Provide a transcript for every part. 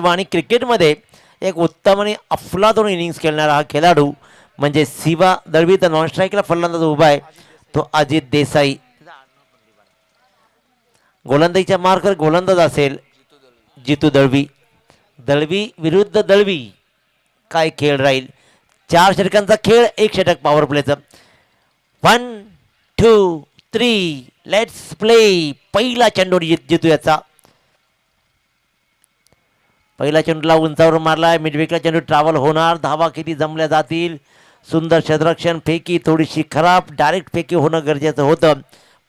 आणि क्रिकेटमध्ये एक उत्तम आणि अफलातून इनिंग्स खेळणारा हा खेळाडू म्हणजे शिवा दळवी. तर नॉन स्ट्राईकला फलंदाज उभा आहे तो अजित देसाई. गोलंदाजीच्या मार्कवर गोलंदाज असेल जितू दळवी. दळवी विरुद्ध दळवी काय खेळ राहील. 4 षटकांचा खेळ, 1 षटक पॉवर प्लेचं. 1 2 3 let's play. पहिला चेंडू जितू याचा. पहिला चेंडूला उंचावर मारलाय. मिडविकला चेंडू ट्रॅव्हल होणार. धावा किती जमल्या जातील. सुंदर क्षेत्ररक्षण. फेकी थोडीशी खराब. डायरेक्ट फेकी होणं गरजेचं होतं,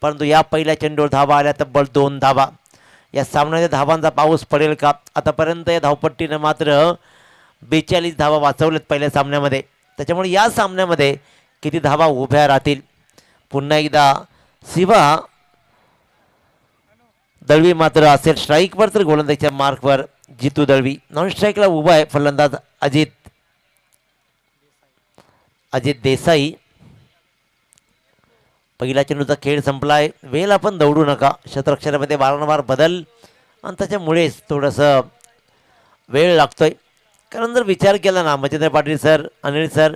परंतु या पहिल्या चेंडूवर धावा आल्या तब्बल 2 धावा. या सामन्याच्या धावांचा पाऊस पडेल का. आतापर्यंत या धावपट्टीनं मात्र 42 धावा वाचवल्यात पहिल्या सामन्यामध्ये. त्याच्यामुळे या सामन्यामध्ये किती धावा उभ्या राहतील. पुन्हा एकदा शिवा दळवी मात्र असेल स्ट्राईकवर, तर गोलंदाजीच्या मार्कवर जितू दळवी. नॉन स्ट्राईकला उभा आहे फलंदाज अजित देसाई. पहिला चेंडूचा खेळ संपलाय. वेळ आपण दौडू नका. क्षेत्ररक्षणामध्ये वारंवार बदल आणि त्याच्यामुळेच थोडंसं वेळ लागतोय. कारण जर विचार केला ना मच्छिंद्र पाटील सर, अनिल सर,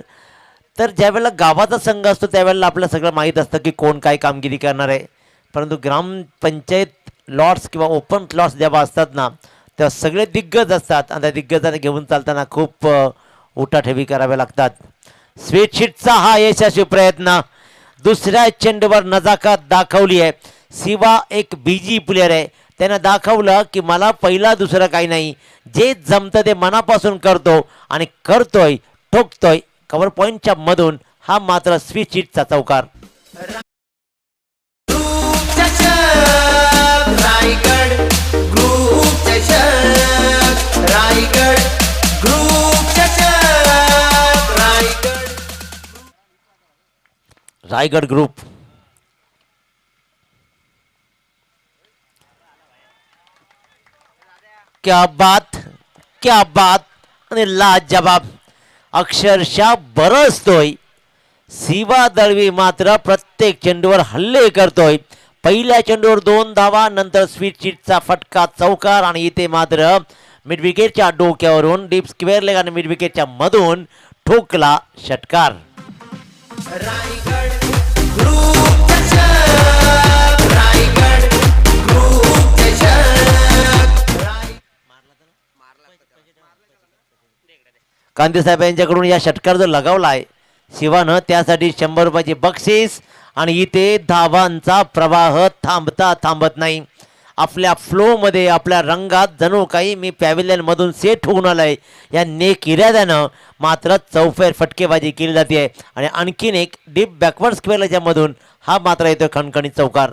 तर ज्यावेळेला गावाचा संघ असतो त्यावेळेला आपल्याला सगळं माहीत असतं की कोण काय कामगिरी करणार आहे. परंतु ग्रामपंचायत लॉट्स किंवा ओपन लॉट्स जेव्हा असतात ना तेव्हा सगळे दिग्गज असतात आणि त्या दिग्गजाने घेऊन चालताना खूप उठाठेवी कराव्या लागतात. स्वीटशीटचा हा यशस्वी प्रयत्न. दुसऱ्या चेंडूवर नजाकत दाखवली आहे. शिवा एक बीजी प्लेयर आहे. त्यानं दाखवलं की मला पहिला दुसरं काही नाही, जे जमतं ते मनापासून करतो आणि करतोय, ठोकतोय कव्हर पॉईंटच्या मधून. हा मात्र स्वीटशीटचा चौकार. रायगड ग्रुप क्या बात, क्या बात आणि लाजवाब. अक्षरशः बरसतोय. शिवा दळवी मात्र प्रत्येक चेंडूवर हल्ले करतोय. पहिल्या चेंडूवर 2 धावा, नंतर स्वीटशीटचा फटका चौकार आणि इथे मात्र मिड विकेटच्या डोक्यावरून डीप स्क्वेअर लेग आणि मिड विकेटच्या मधून ठोकला षटकार. कांदे साहेब यांच्याकडून या षटकार जर लगावलाय शिवानं त्यासाठी 100 रुपयाची बक्षीस. आणि इथे धावांचा प्रवाह थांबता थांबत नाही. आपल्या फ्लोमध्ये आपल्या रंगात जणू काही मी पॅव्हिलियन मधून सेट होऊन आलाय. या नेक इराद्यानं मात्र चौफेर फटकेबाजी केली जाते आणि आणखीन एक डीप बॅकवर्ड स्क्वेअरच्या मधून हा मात्र येतो खणखणीत चौकार.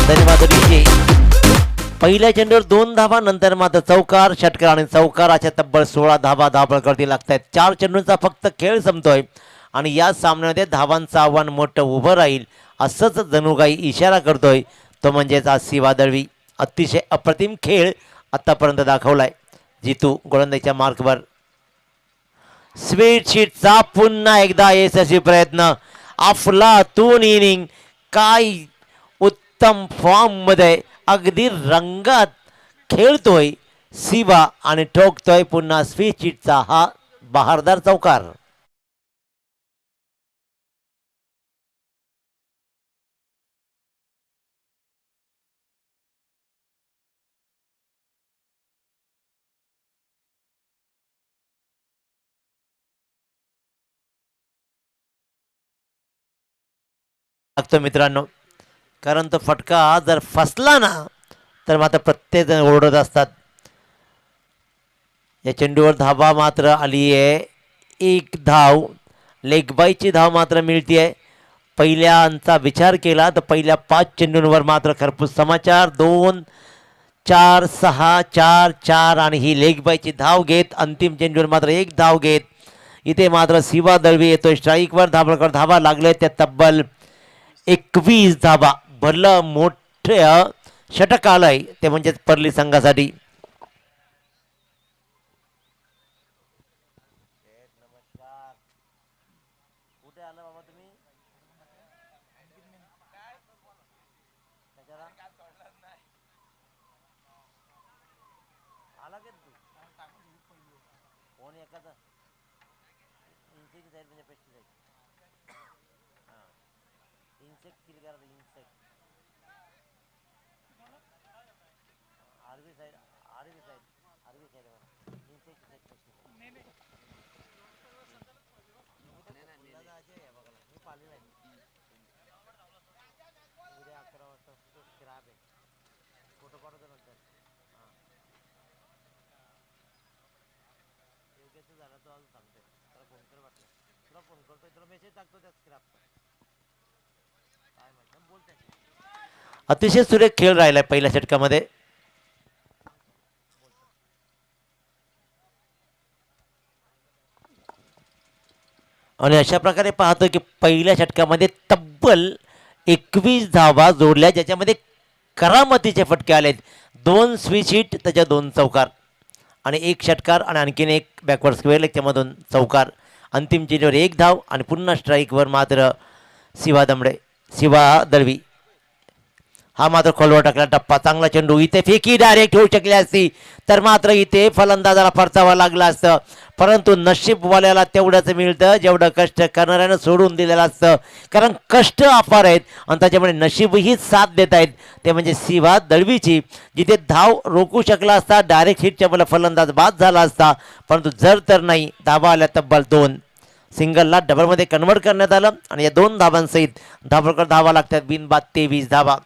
धन्यवाद. पहिल्या चेंडूवर 2 धावा, नंतर मात्र चौकार, षटकार आणि चौकार अशा तब्बल 16 धावा धावपळकरती लागत आहेत. 4 चेंडूंचा फक्त खेळ संपतोय आणि या सामन्यामध्ये धावांचं आव्हान मोठं उभं राहील असंच जणू काही इशारा करतोय तो म्हणजेच आज शिवा दळवी. अतिशय अप्रतिम खेळ आतापर्यंत दाखवलाय. जितू गोलंदाजीच्या मार्कवर. स्वीटशीटचा पुन्हा एकदा यशस्वी प्रयत्न. अफलातून इनिंग. काय उत्तम फॉर्म मध्ये अगदी रंगात खेळतोय शिवा आणि ठोकतोय पुन्हा स्वीटशीटचा हा बहारदार चौकार. लागतो मित्रांनो, कारण तो फटका जर फसला ना तर मात्र प्रत्येक जण ओरडत असतात. या चेंडूवर धावा मात्र आली आहे. 1 धाव. लेगबाईची धाव मात्र मिळतीये. पहिल्यांचा विचार केला तर पहिल्या 5 चेंडूंवर मात्र खरपूस समाचार. 2 4 6 4 4 आणि ही लेगबाईची धाव घेत अंतिम चेंडूवर मात्र 1 धाव घेत इथे मात्र शिवा दळवी येतोय स्ट्राईकवर. धावपळकर धावा लागले त्या तब्बल 21 धावा. भरलं मोठं षटक आलंय ते म्हणजेच परली संघासाठी. कुठे आला बाबा तुम्ही? कशाला आला की तू? फोन एखादा इन्सेक्टिसाइड म्हणजे पेस्टिसाइड. हां, इन्सेक्ट किल करा, इन्सेक्ट. आर्बिसाइड, आर्बिसाइड, आर्बिसाइड म्हणा, इन्सेक्टिसाइड पेस्टिसाइड. मी पाहिलेला आहे. उद्या 11 वाजता तो स्क्रॅब आहे. फोटो पाठवतो नंतर. हां, योग्यच झाला तो अजून सांगतोय. त्याला फोन कर वाटलं. तुला फोन करतोय, तुला मेसेज टाकतो त्या स्क्रॅबचा. काय माहिती बोलते. अतिशय सुरेख खेळ राहिलाय पहिल्या षटकामध्ये. आणि अशा प्रकारे पाहतो की पहिल्या षटकामध्ये तब्बल 21 धावा जोडल्या, ज्याच्यामध्ये करामतीचे फटके आलेत. 2 स्विच हिट, त्याच्या 2 चौकार आणि 1 षटकार आणि आणखीन एक बॅकवर्ड स्क्वेअर लेगच्यामधून चौकार. अंतिम चेंडवर 1 धाव आणि पुन्हा स्ट्राईकवर मात्र शिवा दळवी हा मात्र खोलवर टाकला टप्पा. चांगला चेंडू, इथे फेकी डायरेक्ट होऊ शकली असती तर मात्र इथे फलंदाजाला परचावा लागला असतं, परंतु नशीबवाल्याला तेवढंच मिळतं जेवढं कष्ट करणाऱ्यानं सोडून दिलेलं असतं. कारण कष्ट अपार आहेत आणि त्याच्यामुळे नशीबही साथ देत आहेत, ते म्हणजे शिवा दळवीची. जिथे धाव रोखू शकला असता, डायरेक्ट हिटच्या मला फलंदाज बाद झाला असता, परंतु जर तर नाही, धावा आल्या तब्बल 2. सिंगलला डबलमध्ये कन्वर्ट करण्यात आलं आणि या 2 धावांसहित धावकर धावा लागतात. बिनबाद 23 धावा.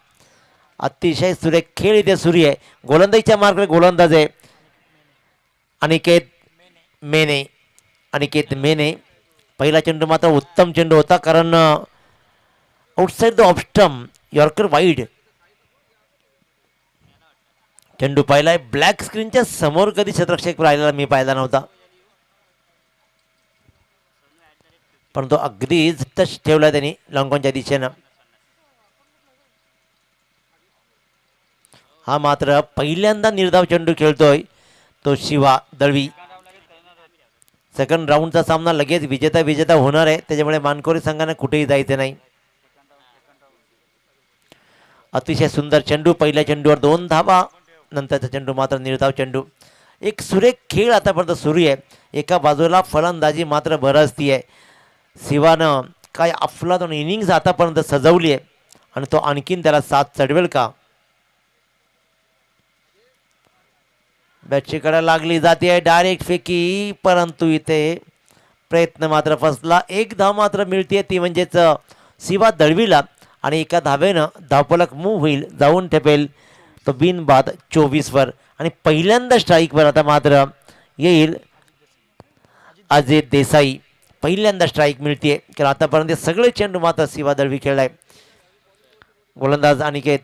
अतिशय सुरेख खेळ इथे सुरू आहे. गोलंदाजीच्या मार्गावर गोलंदाज आहे अनिकेत मेने. पहिला चेंडू मात्र उत्तम चेंडू होता, कारण outside the off stump, yorker wide. चेंडू पाहिलाय ब्लॅक स्क्रीनच्या समोर, कधी क्षेत्ररक्षक राहिलेला मी पाहिला नव्हता, परंतु अगदीच टच ठेवला त्यांनी लॉंगॉनच्या दिशेनं. हा मात्र पहिल्यांदा निर्धाव चेंडू खेळतोय तो शिवा दळवी. सेकंड राऊंडचा सामना लगेच विजेता होणार आहे, त्याच्यामुळे मानकोरी संघाने कुठेही जायचं नाही. अतिशय सुंदर चेंडू, पहिल्या चेंडूवर 2 धावा, नंतरचा चेंडू मात्र निर्धाव चेंडू. एक सुरेख खेळ आतापर्यंत सुरू आहे. एका बाजूला फलंदाजी मात्र बरसती आहे. शिवानं काय अफलातून इनिंग्स आतापर्यंत सजवली आहे आणि तो आणखीन त्याला साथ चढवेल का? बॅटशीकडे लागली जाते डायरेक्ट फेकी, परंतु इथे प्रयत्न मात्र फसला. 1 धाव मात्र मिळते, ती म्हणजेच शिवा दळवीला, आणि एका धावेनं धावफलक मूव्ह होईल, जाऊन ठेपेल तो बिनबाद 24 वर. आणि पहिल्यांदा स्ट्राईकवर आता मात्र येईल अजय देसाई. पहिल्यांदा स्ट्राईक मिळते, कारण आतापर्यंत सगळे चेंडू मात्र शिवा दळवी खेळलाय. गोलंदाज अनिकेत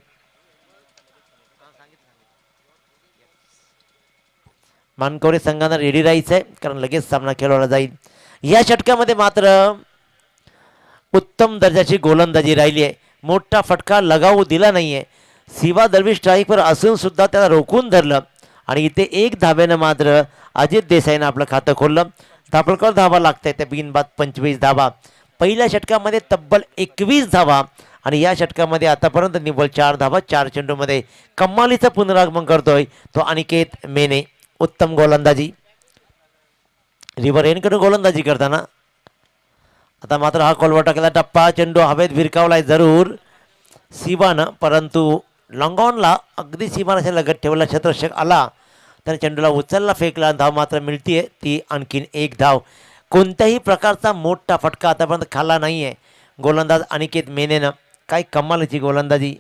मानकवडे संघांना रेडी राहायचं आहे, कारण लगेच सामना खेळवला जाईल. या षटकामध्ये मात्र उत्तम दर्जाची गोलंदाजी राहिली आहे. मोठा फटका लगावू दिला नाहीये. शिवा दळवी स्ट्राईकवर असून सुद्धा त्याला रोखून धरलं आणि इथे 1 धाब्यानं मात्र अजित देसाईनं आपलं खातं खोललं. धापडकर धावा लागतायत, त्या बिनबाद 25 धावा. पहिल्या षटकामध्ये तब्बल 21 धावा आणि या षटकामध्ये आतापर्यंत निव्वळ 4 धावा 4 चेंडूमध्ये. कमालीचं पुनरागमन करतोय तो अनिकेत मेने. उत्तम गोलंदाजी, रिव्हर एनकडे गोलंदाजी करताना. आता मात्र हा खोलवर टाकलेला टप्पा, चेंडू हवेत भिरकावलाय जरूर शिवानं, परंतु लॉंगॉनला अगदी सीमारेषेला लगत ठेवला. क्षेत्ररक्षक आला, त्याने चेंडूला उचलला, फेकला, धाव मात्र मिळतीये, ती आणखीन 1 धाव. कोणत्याही प्रकारचा मोठा फटका आतापर्यंत खाल्ला नाहीये गोलंदाज अनिकेत मेनेनं. काय कमालीची गोलंदाजी.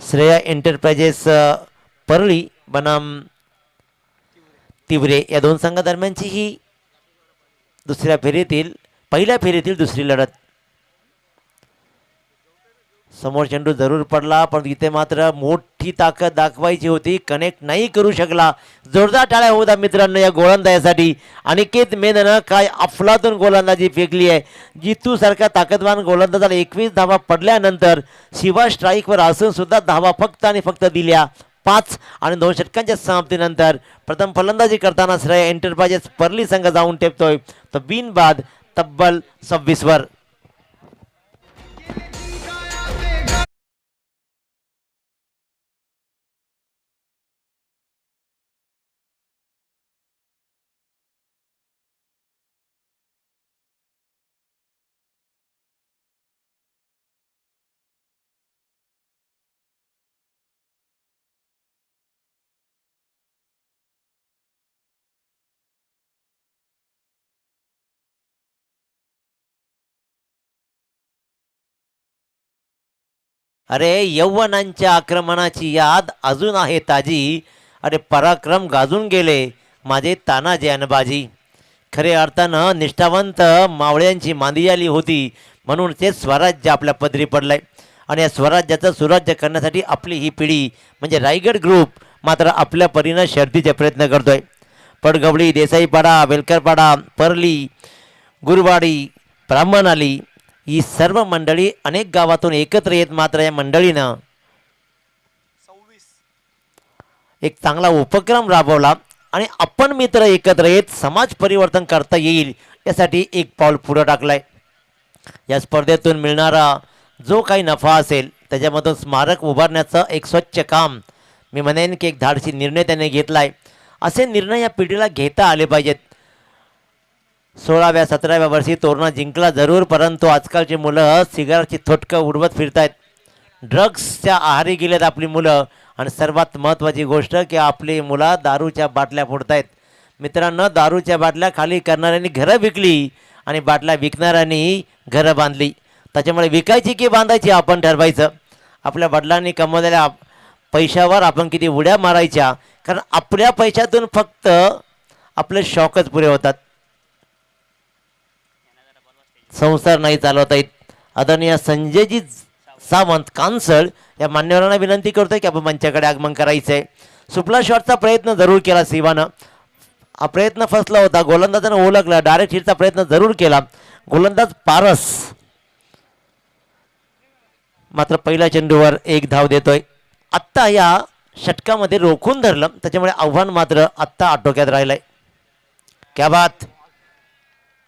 श्रेया एंटरप्राइजेस परळी बनाम तिवरे या 2 संघादरम्यानची ही पहिल्या फेरीतील दुसरी लढत. समोर चेंडू जरूर पडला, पण इथे मात्र मोठी ताकद दाखवायची होती, कनेक्ट नाही करू शकला. जोरदार टाळ्या होऊ द्या मित्रांनो या गोलंदाजासाठी. अनिकेत मेननं काय अफलातून गोलंदाजी फेकली आहे. जितू सारख्या ताकदवान गोलंदाजाला 21 धावा पडल्यानंतर शिवा स्ट्राईकवर असून सुद्धा धावा फक्त आणि फक्त दिल्या 5 आणि 2 षटकांच्या समाप्तीनंतर प्रथम फलंदाजी करताना श्रेय एंटरप्राइजेस परली संघ जाऊन टेपतोय तो बिनबाद तब्बल 26 वर. अरे यौवनांच्या आक्रमणाची याद अजून आहे ताजी. अरे पराक्रम गाजून गेले माझे तानाजी अनबाजी. खरे अर्थानं निष्ठावंत मावळ्यांची मांदी आली होती म्हणून ते स्वराज्य आपल्या पदरी पडलंय. आणि या स्वराज्याचं सुराज्य करण्यासाठी आपली ही पिढी म्हणजे रायगड ग्रुप मात्र आपल्या परीनं शर्तीचे प्रयत्न करतोय. पडगवळी, देसाईपाडा, वेलकरपाडा, परली, गुरवाडी, ब्राह्मणाली ही सर्व मंडळी अनेक गावातून एकत्र येत मात्र या मंडळीनं एक चांगला उपक्रम राबवला आणि आपण मित्र एकत्र येत समाज परिवर्तन करता येईल यासाठी एक पाऊल पुढे टाकलंय. या स्पर्धेतून मिळणारा जो काही नफा असेल त्याच्यामधून स्मारक उभारण्याचं एक स्वच्छ काम मी म्हणेन की एक धाडसी निर्णय त्याने घेतलाय. असे निर्णय या पिढीला घेता आले पाहिजेत. 16व्या 17व्या वर्षी तोरणा जिंकला जरूर परंतु आजकालची मुलं सिगारेटची थोटकं उडवत फिरतायत. ड्रग्सच्या आहारी गेलेत आपली मुलं आणि सर्वात महत्त्वाची गोष्ट की आपली मुलं दारूच्या बाटल्या फोडतायत. मित्रांनो, दारूच्या बाटल्या खाली करणाऱ्यांनी घरं विकली आणि बाटल्या विकणाऱ्यांनी घरं बांधली. त्याच्यामुळे विकायची की बांधायची आपण ठरवायचं. आपल्या वडिलांनी कमवलेल्या पैशावर आपण किती उड्या मारायच्या कारण आपल्या पैशातून फक्त आपले शौकच पुरे होतात. संसार नाही चालवता येत. आदरणीय संजयजी सावंत कांसळ या मान्यवरांना विनंती करतोय की आपण मंचाकडे आगमन करायचंय. सुपला शॉटचा प्रयत्न जरूर केला शिवानं. हा प्रयत्न फसला होता. गोलंदाजानं ओळखला. डायरेक्ट हिटचा प्रयत्न जरूर केला. गोलंदाज पारस मात्र पहिल्या चेंडूवर एक धाव देतोय. आत्ता या षटकामध्ये रोखून धरलं त्याच्यामुळे आव्हान मात्र आत्ता आटोक्यात राहिलंय. क्या बात.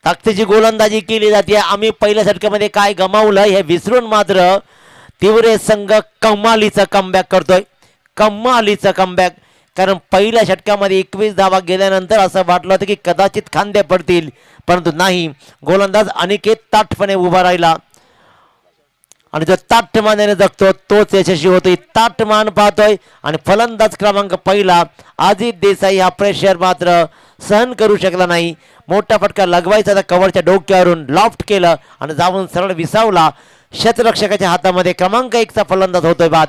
ताकदीची गोलंदाजी केली जाते. आम्ही पहिल्या षटकामध्ये काय गमावलं हे विसरून मात्र तिवरे संघ कमालीचा कमबॅक करतोय. कमालीचा कमबॅक. कारण पहिल्या षटकामध्ये 21 धावा गेल्यानंतर असं वाटलं होतं की कदाचित खांदे पडतील परंतु नाही. गोलंदाज अनिकेत ताठपणे उभा राहिला आणि जो ताठमानेने जगतो तोच यशस्वी होतोय. ताठमान पाहतोय आणि फलंदाज क्रमांक पहिला अजित देसाई हा प्रेशर मात्र सहन करू शकला नाही. मोठा फटका लगवायचा तर कव्हरच्या डोक्यावरून लॉफ्ट केलं आणि जाऊन सरळ विसावला. क्षेत्ररक्षकाच्या हातामध्ये क्रमांक 1चा फलंदाज होतोय बाद.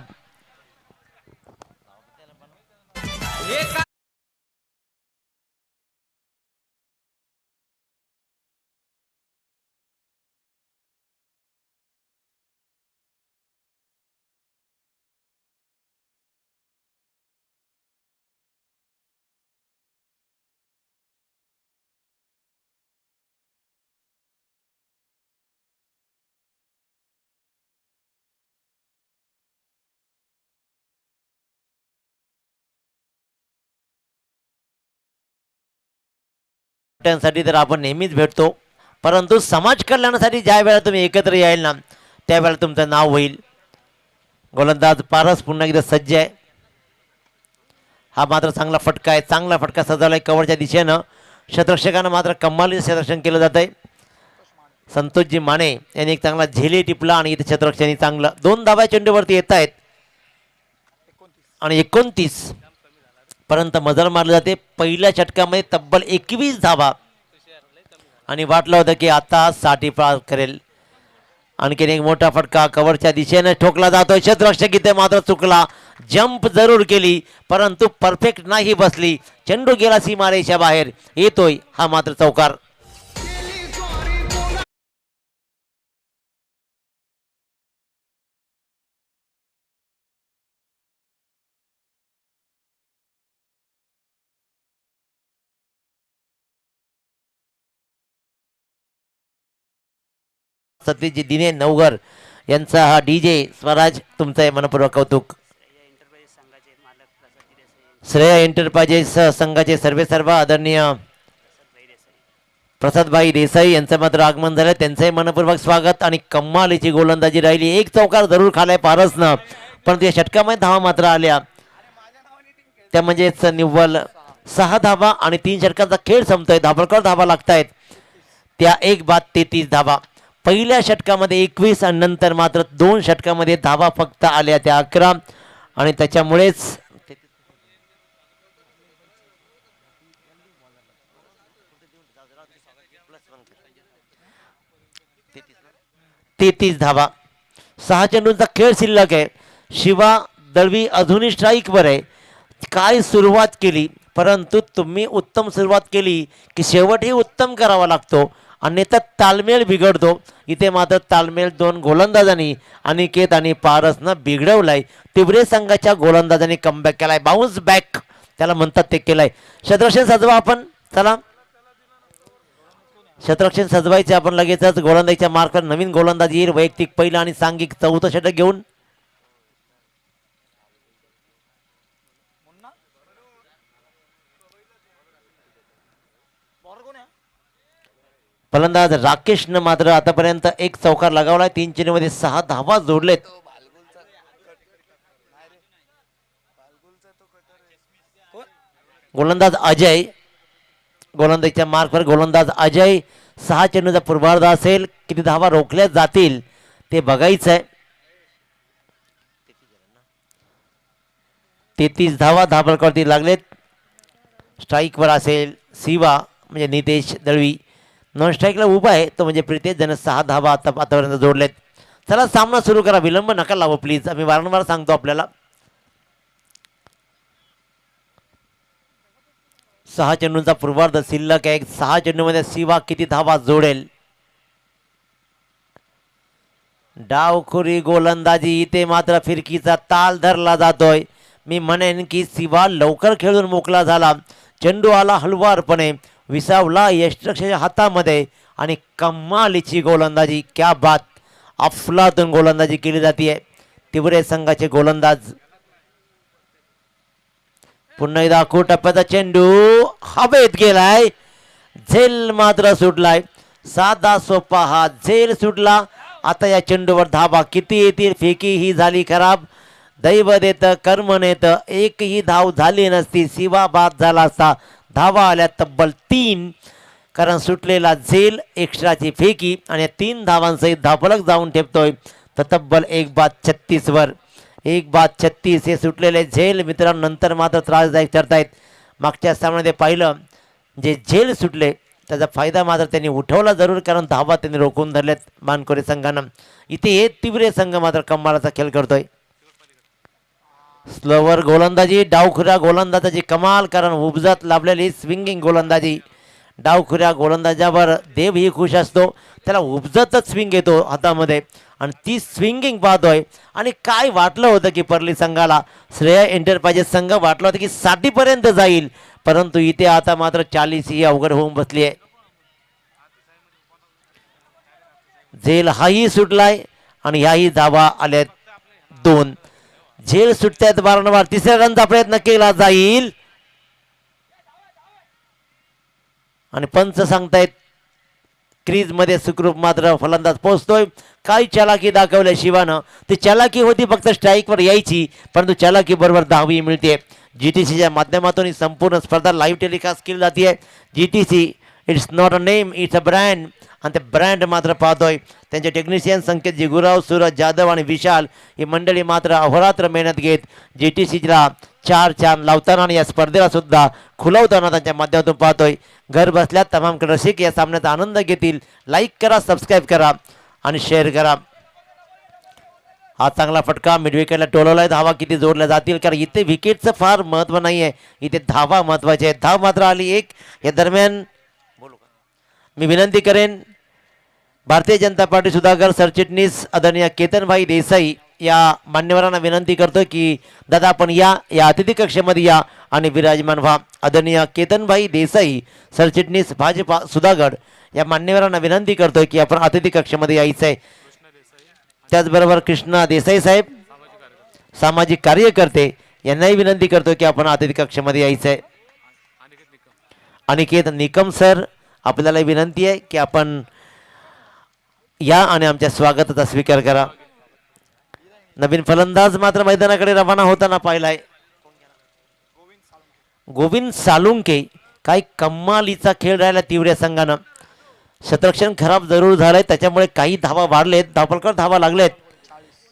साठी तर आपण नेहमीच भेटतो परंतु समाज कल्याणासाठी ज्या वेळेला तुम्ही एकत्र याल ना त्यावेळेला तुमचं नाव होईल. गोलंदाज पारस पुन्हा एकदा सज्ज आहे. हा मात्र चांगला फटका आहे. चांगला फटका सजवलाय कव्हरच्या दिशेनं. क्षेत्ररक्षकानं मात्र कमालीचं क्षेत्ररक्षण केलं जात आहे. संतोषजी माने यांनी एक चांगला झेली टिपला आणि इथे क्षेत्ररक्षणी चांगलं 2 धावा चेंडूवरती येत आहेत आणि 29 पर्यंत मजल मारले जाते. पहिल्या षटकामध्ये तब्बल 21 धावा आणि वाटलं होतं की आता 60 पार करेल. आणखीन एक मोठा फटका कव्हरच्या दिशेने ठोकला जातोय. क्षेत्ररक्षक इथे मात्र चुकला. जंप जरूर केली परंतु परफेक्ट नाही बसली. चेंडू गेला सीमारेषा बाहेर. येतोय हा मात्र चौकार. सतीजी दिने नवगर यांचा हा डीजे स्वराज तुमचं मनपूर्वक कौतुक. श्रेया एंटरप्राइजेस संघाचे सर्वेसर्वा आदरणीय प्रसादभाई देसाई यांचं मात्र आगमन झालं. त्यांचंही मनपूर्वक स्वागत. आणि कमालीची गोलंदाजी राहिली. एक चौकार जरूर खालाय पारसनं, पण त्या षटकामध्ये धावा मात्र आल्या. त्या म्हणजेच निव्वळ 6 धावा आणि 3 षटकांचा खेळ संपतोय. धाबळकर धावा लागतायत. त्या 1 बाद 33 धावा. पहिल्या षटकामध्ये 21 आणि नंतर मात्र 2 षटकामध्ये धावा फक्त आल्या त्या 11. आणि त्याच्यामुळेच 33 धावा. 6 चेंडूंचा खेळ शिल्लक आहे. शिवा दळवी अजूनही स्ट्राईकवर आहे. काय सुरुवात केली, परंतु तुम्ही उत्तम सुरुवात केली की शेवटही उत्तम करावा लागतो, अन्यथा तालमेल बिघडतो. इथे मात्र तालमेल 2 गोलंदाजांनी अनिकेत आणि पारसनं बिघडवलाय. तिवरे संघाच्या गोलंदाजांनी कमबॅक केलाय. बाउन्स बॅक त्याला म्हणतात ते केलाय. शतरक्षण सजवा आपण. चला शतरक्षण सजवायचे आपण लगेचच. गोलंदाजीच्या मार्कवर नवीन गोलंदाज येईल. वैयक्तिक पहिलं आणि सांघिक 4थं षटक घेऊन फलंदाज राकेशनं मात्र आतापर्यंत 1 चौकार लगावलाय. 3 चेंडूमध्ये 6 धावा जोडलेत. गोलंदाज अजय, गोलंदाजीच्या मार्कवर गोलंदाज अजय. 6 चेंडूचा पूर्वार्ध असेल. किती धावा रोखल्या जातील ते बघायचं आहे. 33 धावा धाबळकरती लागलेत. स्ट्राईकवर असेल शिवा म्हणजे नितेश दळवी. नॉन स्ट्राईकला उभा आहे तो म्हणजे प्रितेश. ज्यानं 6 धावा आतापर्यंत जोडलेत. चला सामना सुरू करा. विलंब नका लावू प्लीज. आम्ही वारंवार सांगतो आपल्याला. 6 चेंडूंचा पूर्वार्ध शिल्लक आहे. 6 चेंडूमध्ये शिवा किती धावा जोडेल. डावखुरी गोलंदाजी. इथे मात्र फिरकीचा ताल धरला जातोय. मी म्हणेन की शिवा लवकर खेळून मोकळा झाला. चेंडू आला हलवारपणे, विसावला यष्टरक्षाच्या हातामध्ये आणि कमालीची गोलंदाजी. क्या बात. अफलातून गोलंदाजी केली जाते. तिवरे संघाचे गोलंदाज. पुन्हा एकदा टप्प्याचा चेंडू हवेत गेलाय. झेल मात्र सुटलाय. साधा सोपा हा झेल सुटला. आता या चेंडूवर धाबा किती येतील. फेकी ही झाली खराब. दैव देतं कर्म नेतं. एकही धाव झाली नसती. शिवा बाद झाला असता. धावा आल्या तब्बल 3, कारण सुटलेला झेल, एक्स्ट्राची फेकी आणि 3 धावांसहित धावफलक जाऊन ठेपतोय. तर तब्बल 1 बाद 36 वर. 1 बाद 36 हे सुटलेले झेल मित्रांनो नंतर मात्र त्रासदायक ठरतायत. मागच्या सामन्यामध्ये पाहिलं जे झेल सुटले त्याचा फायदा मात्र त्यांनी उठवला जरूर, कारण धावा त्यांनी रोखून धरल्यात मानकोरे संघानं. इथे हे तिवरे संघ मात्र कमालाचा खेळ करतोय. स्लोवर गोलंदाजी. डावखुऱ्या गोलंदाजाची कमाल, कारण उपजत लाभलेली स्विंगिंग गोलंदाजी. डावखुऱ्या गोलंदाजावर देवही खुश असतो. त्याला उपजतच स्विंग येतो हातामध्ये आणि ती स्विंगिंग पाहतोय. आणि काय वाटलं होतं की परली संघाला, श्रेया एंटरप्राइजेस संघ वाटलं होतं की 60 पर्यंत जाईल, परंतु इथे आता मात्र 40 ही अवघड होऊन बसली आहे. झेल हाही सुटलाय आणि ह्याही धावा आल्यात 2. झेल सुटतात वारंवार. 3ऱ्या रनचा प्रयत्न केला जाईल आणि पंच सांगतायत क्रीज मध्ये सुखरूप मात्र फलंदाज पोहोचतोय. काय चलाकी दाखवल्या शिवानं. ती चलाकी होती फक्त स्ट्राईकवर यायची, परंतु चलाकी बरोबर 10वी मिळते. जीटीसीच्या माध्यमातून ही संपूर्ण स्पर्धा लाईव्ह टेलिकास्ट केली जाते. GTC it's not a name, it's a brand. आणि ते ब्रँड मात्र पाहतोय. त्यांचे टेक्निशियन संकेत जिगुराव, सूरज जाधव आणि विशाल ही मंडळी मात्र अहोरात्र मेहनत घेत जीटीसीला 4 चांद लावताना आणि या स्पर्धेला सुद्धा खुलवताना त्यांच्या माध्यमातून पाहतोय. घर बसल्या तमाम रसिक या सामन्याचा आनंद घेतील. लाईक करा, सबस्क्राईब करा आणि शेअर करा. हा चांगला फटका मिड विकेटला टोलवलाय. धावा किती जोडल्या जातील, कारण इथे विकेटचं फार महत्त्व नाही आहे, इथे धावा महत्त्वाचे आहेत. धाव मात्र आली 1. या दरम्यान मी विनंती करेन भारतीय जनता पार्टी सुधाकर सरचिटणीस आदरणीय केतनभाई देसाई या मान्यवरांना विनंती करतो की दादा आपण या अतिथी कक्षेमध्ये या आणि विराजमान व्हा. आदरणीय केतनभाई देसाई सरचिटणीस भाजपा सुधागड या मान्यवरांना विनंती करतोय की आपण अतिथी कक्षेमध्ये यायचं आहे. त्याचबरोबर कृष्णा देसाई साहेब सामाजिक कार्यकर्ते यांनाही विनंती करतो की आपण अतिथी कक्षामध्ये यायचं आहे. अनिकेत निकम सर, आपल्याला विनंती आहे की आपण या आणि आमच्या स्वागताचा स्वीकार करा. नवीन फलंदाज मात्र मैदानाकडे रवाना होताना पाहिलाय गोविंद सालुंके. काही कमालीचा खेळ राहिला तिवऱ्या संघानं. शतरक्षण खराब जरूर झालंय, त्याच्यामुळे काही धावा वाढलेत, धावपळकर धावा लागलेत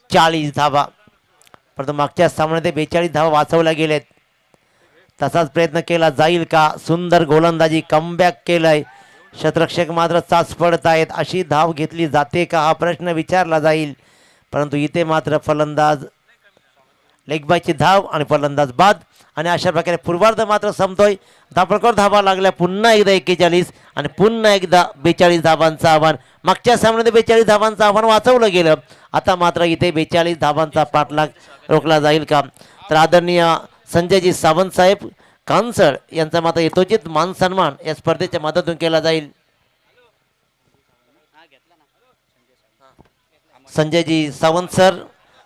40 धावा, परंतु मागच्या सामन्यात 42 धावा वाचवल्या गेलेत. तसाच प्रयत्न केला जाईल का? सुंदर गोलंदाजी, कमबॅक केलंय. शतरक्षक मात्र चाच पडत आहेत. अशी धाव घेतली जाते का हा प्रश्न विचारला जाईल, परंतु इथे मात्र फलंदाज लेगबायची धाव आणि फलंदाज बाद. आणि अशा प्रकारे पूर्वार्ध मात्र संपतोय. धापळकर धावा लागल्या पुन्हा एकदा 41 आणि पुन्हा एकदा 42 धावांचं आव्हान. मागच्या सामन्यात 42 धावांचं आव्हान वाचवलं गेलं, आता मात्र इथे 42 धावांचा पाठलाग रोखला जाईल का? तर आदरणीय संजयजी सावंत साहेब कांसळ यांचा मात्र यथोचित मान सन्मान या स्पर्धेच्या माध्यमातून केला जाईल. संजयजी सावंत सर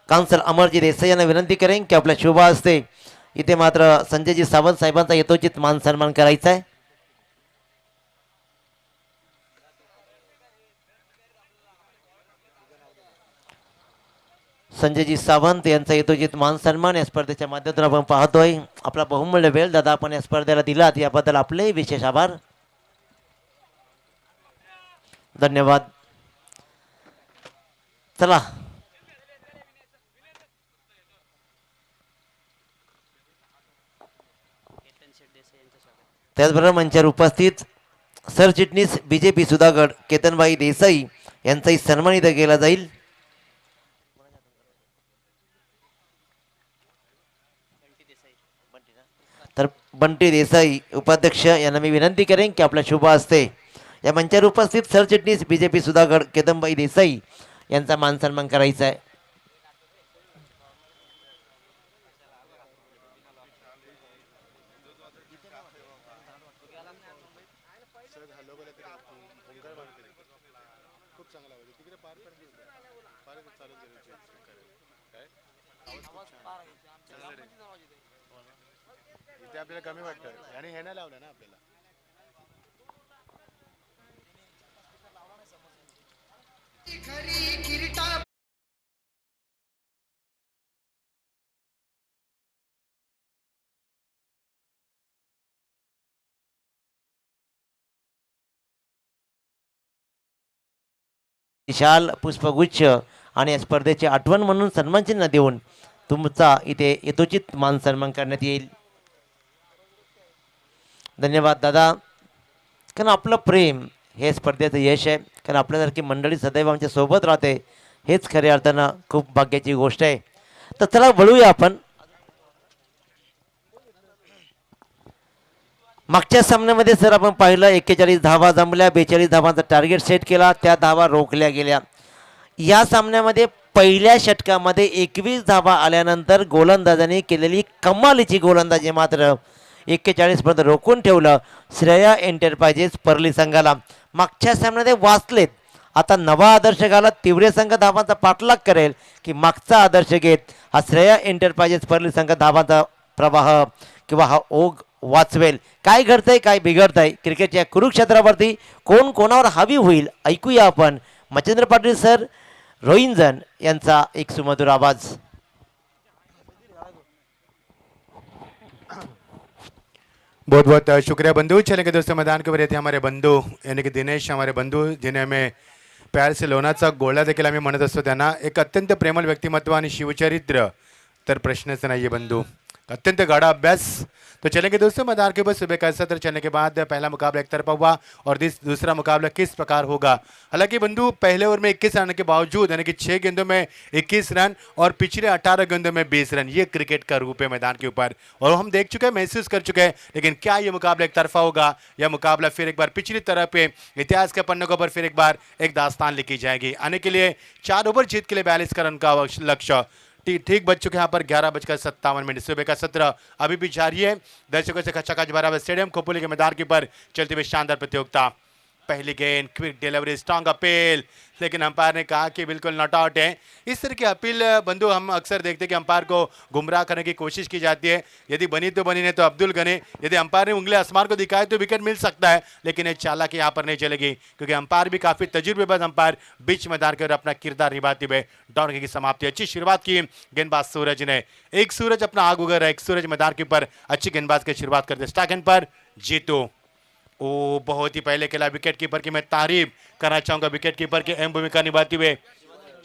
कांसल अमरजी देसाई यांना विनंती करेन की आपल्या शुभ हस्ते इथे मात्र संजयजी सावंत साहेबांचा यथोचित मान सन्मान करायचा आहे. संजयजी सावंत यांचा यथोचित मान सन्मान या स्पर्धेच्या माध्यमातून आपण पाहतोय. आपला बहुमूल्य वेळ दादा आपण या स्पर्धेला दिलात, याबद्दल आपले विशेष आभार, धन्यवाद. चला त्याचबरोबर मंचावर उपस्थित सरचिटणीस बीजेपी सुधागड केतनबाई देसाई यांचाही सन्मानित केला जाईल. तर बंटी देसाई उपाध्यक्ष यांना मी विनंती करेन की आपल्या शुभ हस्ते या मंचावर उपस्थित सरचिटणीस बीजेपी सुधागड केतनबाई देसाई यांचा मान सन्मान करायचा आहे. आपल्याला कमी वाटतं आणि हे नाही लावलं ना आपल्याला. विशाल पुष्पगुच्छ आणि या स्पर्धेची आठवण म्हणून सन्मानचिन्ह देऊन तुमचा इथे यथोचित मान सन्मान करण्यात येईल. धन्यवाद दादा, कारण आपलं प्रेम हे स्पर्धेचं यश आहे. कारण आपल्यासारखी मंडळी सदैव आमच्या सोबत राहते, हेच खऱ्या अर्थानं खूप भाग्याची गोष्ट आहे. तर चला वळूया आपण. मागच्या सामन्यामध्ये सर आपण पाहिलं 41 धावा जमल्या, 42 धावांचा टार्गेट सेट केला, त्या धावा रोखल्या गेल्या. या सामन्यामध्ये पहिल्या षटकामध्ये 21 धावा आल्यानंतर गोलंदाजाने केलेली कमालीची गोलंदाजी मात्र 41 पर्यंत रोखून ठेवलं श्रेया एंटरप्राइजेस परली संघाला. मागच्या सामन्यामध्ये वाचलेत, आता नवा आदर्श घालत तिवरे संघ धावांचा पाठलाग करेल की मागचा आदर्श घेत हा श्रेया एंटरप्राइजेस परली संघ धावांचा प्रवाह किंवा हा ओघ वाचवेल. काय घडतंय काय बिघडतंय क्रिकेटच्या कुरुक्षेत्रावरती, कोण कोणावर हावी होईल ऐकूया आपण मच्छिंद्र पाटील सर रोहिंजन यांचा एक सुमधुर आवाज. बहुत बहुत शुक्रिया बंधु. चलेंगे दोस्तों मैदान के ऊपर थे हमारे बंधु यानी कि दिनेश, हमारे बंधु जिन्हें हमें प्यार से लोणाचा गोळा देखील आम्ही म्हणत असतो. त्यांना एक अत्यंत प्रेमळ व्यक्तिमत्व आणि शिवचरित्र तर प्रश्नच नाही आहे बंधु, अत्यंत गाढ़ा अभ्यास. तो चलेंगे दोस्तों मैदान के ऊपर सुबह का सत्र चलने के बाद पहला मुकाबला एक तरफा हुआ और दूसरा मुकाबला किस प्रकार होगा. हालांकि बंधु पहले ओवर में 21 रन के बावजूद यानी कि 6 गेंदों में 21 रन और पिछले 18 गेंदों में 20 रन, ये क्रिकेट का रूप है मैदान के ऊपर और हम देख चुके हैं, महसूस कर चुके हैं. लेकिन क्या ये मुकाबला एक तरफा होगा या मुकाबला फिर एक बार पिछली तरह पे इतिहास के पन्नों के ऊपर फिर एक बार एक दास्तान लिखी जाएगी. आने के लिए 4 ओवर जीत के लिए 42 रन का लक्ष्य ठीक बच चुके हैं. यहाँ पर 11:57 सुबह का सत्र अभी भी जारी है. दर्शकों से खचाखच भरा हुआ स्टेडियम खोपोली के मैदान के ऊपर चलते हुए शानदार प्रतियोगिता. पहली गेंद, क्विक डिलीवरी, स्ट्रांग अपील, लेकिन अंपायर ने कहा कि बिल्कुल नॉट आउट है। इस तरह की अपील बंधु हम अक्सर देखते हैं कि अंपायर को गुमराह करने की कोशिश की जाती है। यदि बनी तो बनी, नहीं तो अब्दुल गनी। यदि अंपायर ने उंगली आसमान को दिखाए तो विकेट मिल सकता है, लेकिन ये चालाकी यहाँ पर नहीं चलेगी, क्योंकि अंपायर भी काफी तजुर्बेबाज अंपायर बीच मैदान के अपना किरदार निभाते हुए डाउन की समाप्ति। अच्छी शुरुआत की गेंदबाज सूरज ने। एक सूरज अपना आग उगल रहा है, एक सूरज मैदान के ऊपर अच्छी गेंदबाज की शुरुआत करते। स्टार्ट गेंद पर जीतू, ओ बहुत ही पहले खेला विकेट कीपर की मैं तारीफ करना चाहूंगा, विकेट कीपर की अहम भूमिका निभाते हुए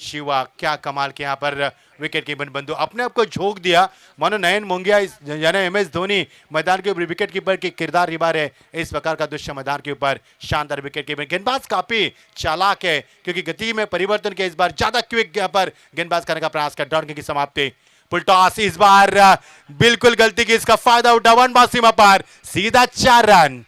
शिवा। क्या कमाल के यहाँ पर विकेट कीपर बंधु अपने आप को झोंक दिया, मानो नयन मोंगिया यानी MS धोनी मैदान के ऊपर विकेट कीपर की किरदार निभा रहे। इस प्रकार का दृश्य मैदान के ऊपर शानदार विकेट कीपर। गेंदबाज काफी चालाक है, क्योंकि गति में परिवर्तन के इस बार ज्यादा क्विक यहाँ पर गेंदबाज करने का प्रयास कर डाउन की समाप्ति। फुल टॉस इस बार बिल्कुल गलती की, इसका फायदा उठा वन बाउंस सीमा पार, सीधा 4 रन।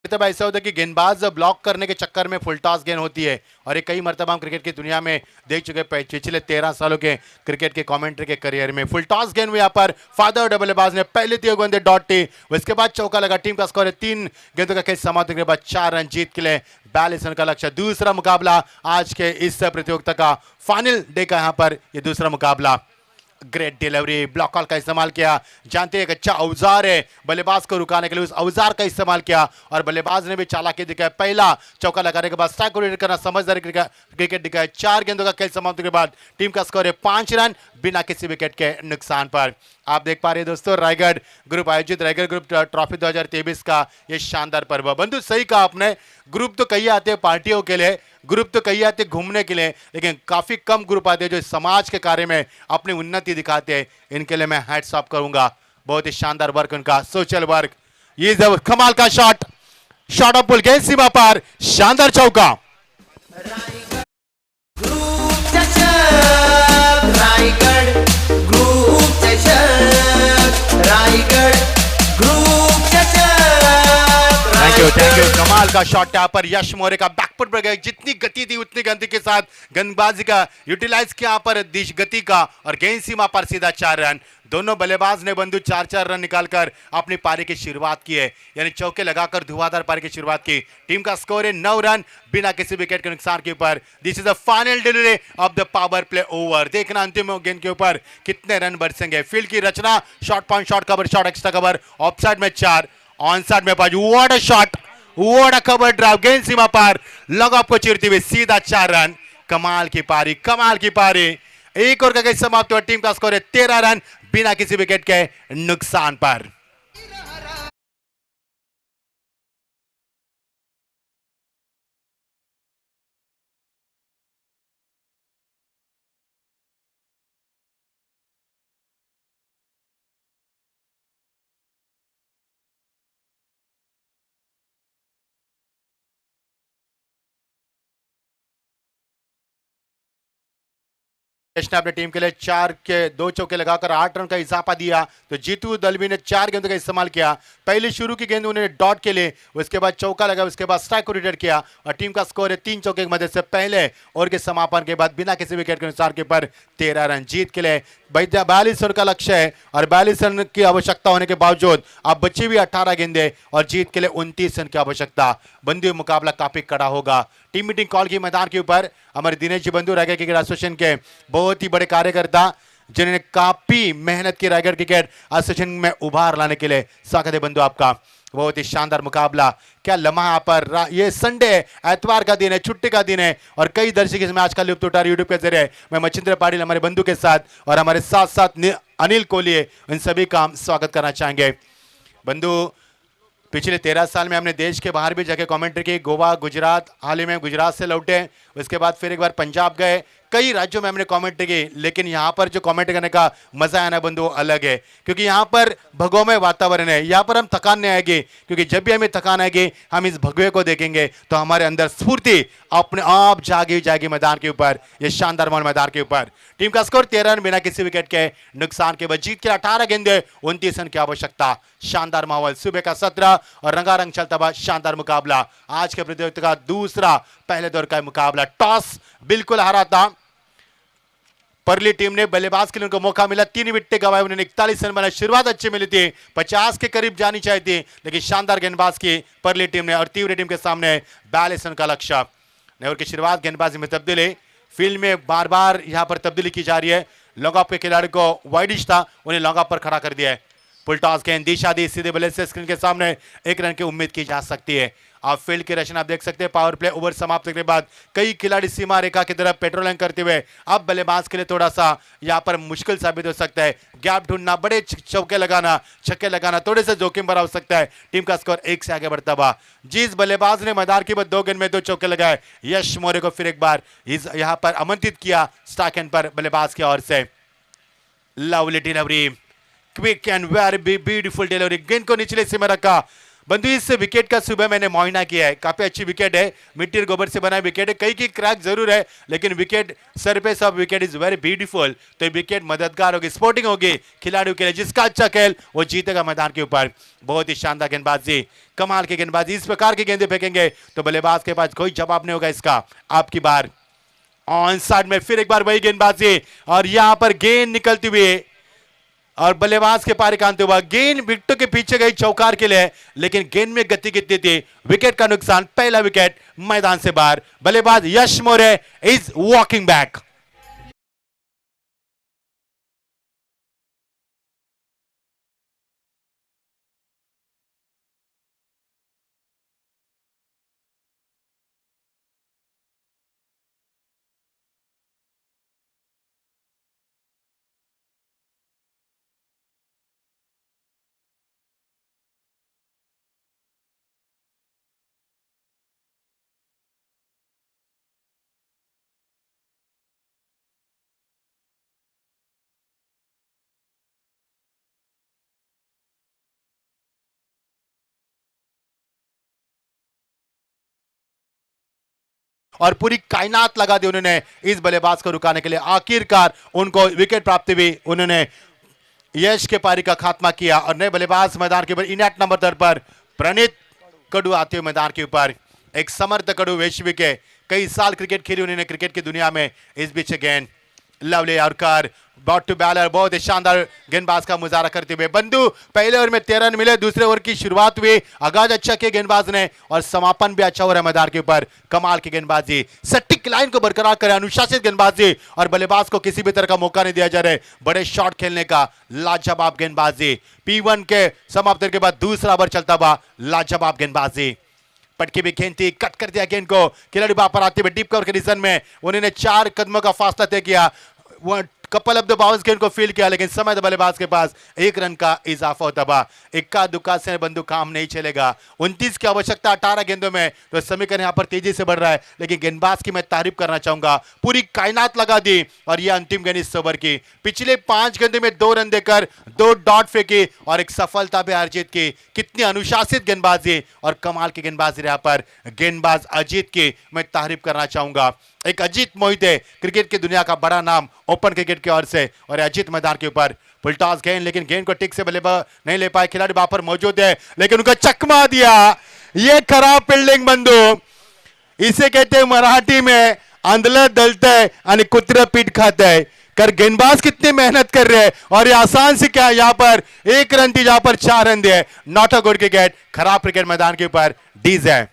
तब ऐसा होता है कि गेंदबाज ब्लॉक करने के चक्कर में फुल टॉस गेंद होती है, और ये कई मर्तबा हम क्रिकेट की दुनिया में देख चुके पिछले 13 सालों के क्रिकेट के कमेंट्री के करियर में। फुल टॉस गेंद में यहाँ पर फादर डबलेबाज ने पहले 3 गेंदें डॉट टी, उसके बाद चौका लगा। टीम का स्कोर है 3 गेंदों का खेल समाप्त के बाद 4 रन जीत के लिए 42 रन का लक्ष्य। दूसरा मुकाबला आज के इस प्रतियोगिता का फाइनल डे का यहाँ पर ये दूसरा मुकाबला। ग्रेट डिलीवरी, ब्लॉक कॉल का इस्तेमाल किया। जानते हैं एक अच्छा औजार है बल्लेबाज को रुकाने के लिए, उस औजार का इस्तेमाल किया और बल्लेबाज ने भी चालाकी दिखाया। पहला चौका लगाने के बाद स्ट्राइक को रीड करना, समझदारी क्रिकेट दिखाया। 4 गेंदों का खेल समाप्ति के बाद टीम का स्कोर है 5 रन बिना किसी विकेट के नुकसान पर। आप देख पा रहे हैं दोस्तों, रायगढ़ ग्रुप आयोजित रायगढ़ ग्रुप ट्रॉफी 2023 का ये शानदार पर्व। बंधु सही कहा आपने, ग्रुप तो कई आते हैं पार्टियों के लिए, ग्रुप तो कई आते घूमने के लिए, लेकिन काफी कम ग्रुप आते हैं जो समाज के कार्य में अपनी उन्नति दिखाते हैं। इनके लिए मैं हैट्स ऑफ करूंगा, बहुत ही शानदार वर्क उनका, सोशल वर्क। ये कमाल का शॉट, शॉट ऑफ पुल, गेंद सीमा पार, शानदार चौका। Thank you. कमाल का शॉट यहाँ पर यश मौर्य का बैकफुट पर गया, जितनी गति थी उतनी गति के साथ गेंदबाजी का यूटिलाइज किया यहाँ पर दिश गति का, और गेंद सीमा पर सीधा 4 रन। दोनों बल्लेबाज ने बंधु 4-4 रन निकालकर अपनी पारी की शुरुआत की है, यानी चौके लगाकर धुआंधार पारी की शुरुआत की। टीम का स्कोर है 9 रन बिना किसी विकेट के नुकसान के ऊपर। This is the final delivery of the power play over. देखना अंतिम गेंद के ऊपर कितने रन बरसेंगे। फील्ड की रचना, short point, short cover, short extra cover, off side में 4, ऑन साइड में 5। What a shot, what a cover drive, गेंद सीमा पार, लग ऑफ को चीरती हुई सीधा 4 रन। कमाल की पारी, कमाल की पारी। एक और का समाप्त हुआ, टीम का स्कोर है 13 रन बिना किसी विकेट के नुकसान पर। ने अपनी टीम के लिए 4 के 2 चौके लगाकर 8 रन का इजाफा दिया। तो जीतू दलवी ने 4 गेंदों का इस्तेमाल किया। पहली शुरू की गेंद उन्होंने डॉट के लिए, उसके बाद चौका लगा, उसके बाद स्ट्राइक को रिटर्न किया, और टीम का स्कोर है 3 चौके की मदद से पहले ओवर के समापन के बाद बिना किसी विकेट के नुकसान के पर 13 रन जीत के लिए 42 रन का लक्ष्य है, और 42 रन की आवश्यकता होने के बावजूद अब बची भी 18 गेंदें और जीत के लिए 29 रन की आवश्यकता। बंधु मुकाबला काफी कड़ा होगा। टीम मीटिंग कॉल की मैदान के ऊपर हमारे दिनेश जी बंधु रायगढ़ क्रिकेट एसोसिएशन के बहुत ही बड़े कार्यकर्ता, जिन्होंने काफी मेहनत की रायगढ़ क्रिकेट एसोसिएशन में उभार लाने के लिए। स्वागत है बंधु आपका। बहुत ही शानदार मुकाबला, क्या लम्हा यहाँ पर। ये संडे, एतवार का दिन है, छुट्टी का दिन है, और कई दर्शक इस मैच का लुत्फ उठा रहे यूट्यूब के जरिए। मैं मच्छिंद्र पाटिल हमारे बंधु के साथ, और हमारे साथ साथ अनिल कोहली, इन सभी का हम स्वागत करना चाहेंगे। बंधु पिछले 13 साल में हमने देश के बाहर भी जाके कमेंट्री की। गोवा, गुजरात, हाल ही में गुजरात से लौटे, उसके बाद फिर एक बार पंजाब गए, कई राज्यों में हमने कमेंट्री की, लेकिन यहाँ पर जो कमेंट करने का मजा है ना बंधु अलग है, क्योंकि यहाँ पर भगवमय वातावरण है। यहाँ पर हम थकान नहीं आएगी, क्योंकि जब भी हमें थकान आएगी हम इस भगवे को देखेंगे तो हमारे अंदर स्फूर्ति अपने आप जागी जाएगी मैदान के ऊपर, ये शानदार माहौल मैदान के ऊपर। टीम का स्कोर 13 रन बिना किसी विकेट के नुकसान के बाद जीत के 18 गेंदे 29 रन की आवश्यकता। शानदार माहौल, सुबह का 17 और रंगारंग चलता हुआ शानदार मुकाबला। आज के प्रतियोगिता का दूसरा पहले दौर का मुकाबला। टॉस बिल्कुल हारा था परली टीम ने, बल्लेबाज के लिए उनको मौका मिला, 3 विकेट गंवाए, उन्होंने 41 रन बनाए। शुरुआत अच्छी मिली थी, 50 के करीब जानी चाहिए थी, लेकिन शानदार गेंदबाज की परली टीम ने और तीव्र टीम के सामने 42 रन का लक्ष्य। नेवर की शुरुआत, गेंदबाजी में तब्दीली, फील्ड में बार बार यहां पर तब्दीली की जा रही है। लॉन्ग ऑफ के खिलाड़ी को वाइडिश था, उन्हें लॉन्ग ऑफ पर खड़ा कर दिया है। फुल टॉस गेंद दिशा दी, सीधे बल्ले से स्क्रीन के सामने 1 रन की उम्मीद की जा सकती है। आप फील्ड की रचना आप देख सकते हैं, पावर प्ले ओवर समाप्त करने के बाद कई खिलाड़ी सीमा रेखा की तरफ पेट्रोलिंग करते हुए, अब बल्लेबाज के लिए थोड़ा सा यहां पर मुश्किल साबित हो सकता है। गैप ढूंढना, बड़े चौके लगाना, छक्के लगाना थोड़े से जोखिम भरा हो सकता है। टीम का स्कोर 1 से आगे बढ़ता हुआ। जिस बल्लेबाज ने मैदान की 2 गेंद में 2 चौके लगाए, यश मौर्य को फिर एक बार यहां पर आमंत्रित किया स्टाक एंड पर बल्लेबाज की ओर से। Lovely delivery, quick and very beautiful delivery, गेंद को निचले सीमा रखा। बंधु इस विकेट का सुबह मैंने मुआयना किया है, काफी अच्छी विकेट है, मिट्टी और गोबर से बना विकेट है, कई की क्रैक जरूर है, लेकिन wicket surface of wicket is very beautiful. तो ये विकेट मददगार होगी, स्पोर्टिंग होगी खिलाड़ियों के लिए, जिसका अच्छा खेल वो जीतेगा मैदान के ऊपर। बहुत ही शानदार गेंदबाजी, कमाल की गेंदबाजी, इस प्रकार की गेंदें फेंकेंगे तो बल्लेबाज के पास कोई जवाब नहीं होगा इसका। आपकी बार ऑन साइड में फिर एक बार वही गेंदबाजी, और यहां पर गेंद निकलती हुई और बल्लेबाज के पार कानते हुआ, गेंद विकेटों के पीछे गई चौकार के लिए, लेकिन गेंद में गति कितनी थी, विकेट का नुकसान, पहला विकेट मैदान से बाहर। बल्लेबाज यश मौर्य इज वॉकिंग बैक। और पूरी कायनात लगा दी उन्होंने इस बल्लेबाज को रुकाने के लिए। आखिरकार उनको विकेट प्राप्ति हुई, उन्होंने यश के पारी का खात्मा किया और नए बल्लेबाज मैदान के ऊपर इनएक्ट नंबर 3 पर प्रणीत कड़ू आते हुए मैदान के ऊपर। एक समर्थ कड़ू वैश्विक के, कई साल क्रिकेट खेली उन्होंने क्रिकेट की दुनिया में। इस बीच गेंद लवली आरकार बॉट टू बैलर, बहुत ही शानदार गेंदबाज का मुजाहरा करते हुए। बंधु पहले ओवर में 13 रन मिले, दूसरे ओवर की शुरुआत हुई, आगाज अच्छा किया गेंदबाज ने और समापन भी अच्छा हो रहा है मैदान के ऊपर। कमाल की गेंदबाजी, सटीक लाइन को बरकरार करे, अनुशासित गेंदबाजी और बल्लेबाज को किसी भी तरह का मौका नहीं दिया जा रहा है बड़े शॉट खेलने का। लाजवाब गेंदबाजी, P1 के समाप्त के बाद दूसरा ओवर चलता हुआ, लाजवाब गेंदबाजी, पटकी भी गेंद थी, कट कर दिया गेंद को, खिलाड़ी पर आते हुए डीप कवर कंडीशन में उन्होंने 4 कदमों का फासला तय किया, वो कपल ऑफ द बाउंस गेंद को फील्ड किया, लेकिन समय बल्लेबाज के पास 1 रन का इजाफा होता हुआ। इक्का दुक्का से बंदूक काम नहीं चलेगा। 29 की आवश्यकता 18 गेंदों में, तो समीकरण यहां पर तेजी से बढ़ रहा है, लेकिन गेंदबाज की मैं तारीफ करना चाहूंगा, पूरी कायनात लगा दी और यह अंतिम गेंद इस ओवर की। पिछले 5 गेंदों में 2 रन देकर 2 डॉट फेंकी और एक सफलता भी अर्जित की। कितनी अनुशासित गेंदबाजी और कमाल की गेंदबाजी यहां पर गेंदबाज अजीत की मैं तारीफ करना चाहूंगा। एक अजीत मोहिते, क्रिकेट की दुनिया का बड़ा नाम ओपन क्रिकेट की ओर से, और अजीत मैदान के ऊपर फुल टॉस गेंद, लेकिन गेंद को टिक से बल्लेबाज नहीं ले पाए, खिलाड़ी वहां पर मौजूद है लेकिन उनका चकमा दिया। ये खराब फील्डिंग बंधु, इसे कहते हैं मराठी में आंधळ दलतय आणि कुत्र पीठ खातय। कर गेंदबाज कितनी मेहनत कर रहे हैं और ये आसान से क्या, यहां पर 1 रन थी, जहां पर 4 रन दिए। नॉट अ गुड क्रिकेट, खराब क्रिकेट मैदान के ऊपर डीज है।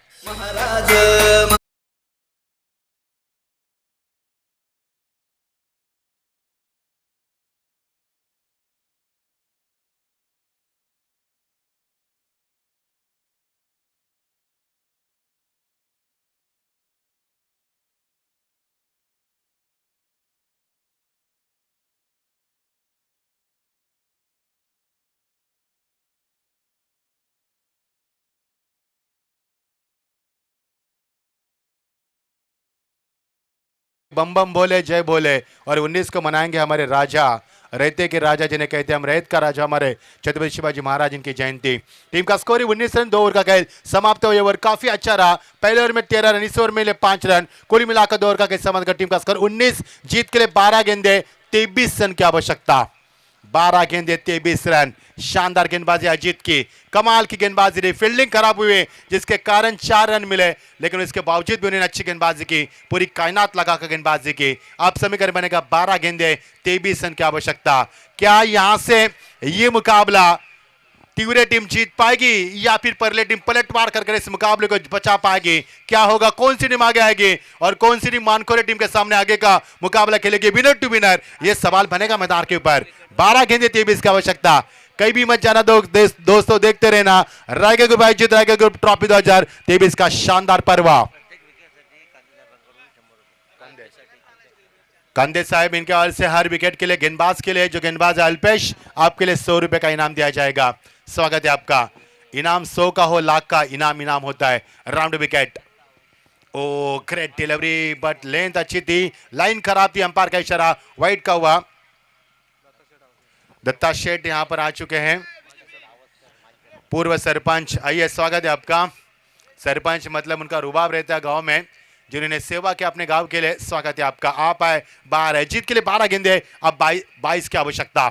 बम बम बोले जय बोले। और 19 को मनाएंगे हमारे राजा, रहते के राजा जिन्हें कहते हैं हम, रैत का राजा हमारे छत्रपति शिवाजी महाराज इनकी जयंती। टीम का स्कोर 19 रन, 2 ओवर का खेल समाप्त हुआ। ओवर काफी अच्छा रहा, पहले ओवर में 13 रन, इस ओवर में 5 रन, कुल मिलाकर 2 ओवर का खेल समाप्त कर टीम का स्कोर 19। जीत के लिए 12 गेंदे 23 रन की आवश्यकता, 12 गेंदे 23 रन। शानदार गेंदबाजी अजीत की, कमाल की गेंदबाजी रही। फील्डिंग खराब हुई जिसके कारण 4 रन मिले, लेकिन इसके बावजूद भी उन्होंने अच्छी गेंदबाजी की, पूरी कायनात लगाकर गेंदबाजी की। अब समीकरण बनेगा 12 गेंदे 23 रन की आवश्यकता। क्या यहां से ये मुकाबला तिवरे टीम जीत पाएगी या फिर परले टीम पलटवार कर इस मुकाबले को बचा पाएगी? क्या होगा, कौन सी टीम आगे आएगी और कौन सी टीम मानकोरे टीम के सामने आगे का मुकाबला खेलेगी विनर टू विनर? ये सवाल बनेगा मैदान के ऊपर। 12 गेंदे 23 की आवश्यकता, कहीं भी मत जाना दोस्तों, देखते रहना रायगढ़ ग्रुप आयोजित रायगढ़ ग्रुप ट्रॉफी 2023 का शानदार पर्व। कंदे साहब इनके ओर से हर विकेट के लिए गेंदबाज के लिए, जो गेंदबाज अल्पेश, आपके लिए 100 रुपए का इनाम दिया जाएगा। स्वागत है आपका। इनाम 100 का हो, लाख का इनाम होता है। Round wicket, o great delivery, but length अच्छी थी, लाइन खराब थी, अंपायर का इशारा वाइड का हुआ। दत्ता शेठ यहां पर आ चुके हैं, पूर्व सरपंच। आइए, स्वागत है आपका। सरपंच मतलब उनका रुबाब रहता है गांव में, जिन्होंने सेवा किया अपने गांव के लिए। स्वागत है आपका। आप आए, बाहर है। जीत के लिए 12 गेंदे, अब 22 की आवश्यकता।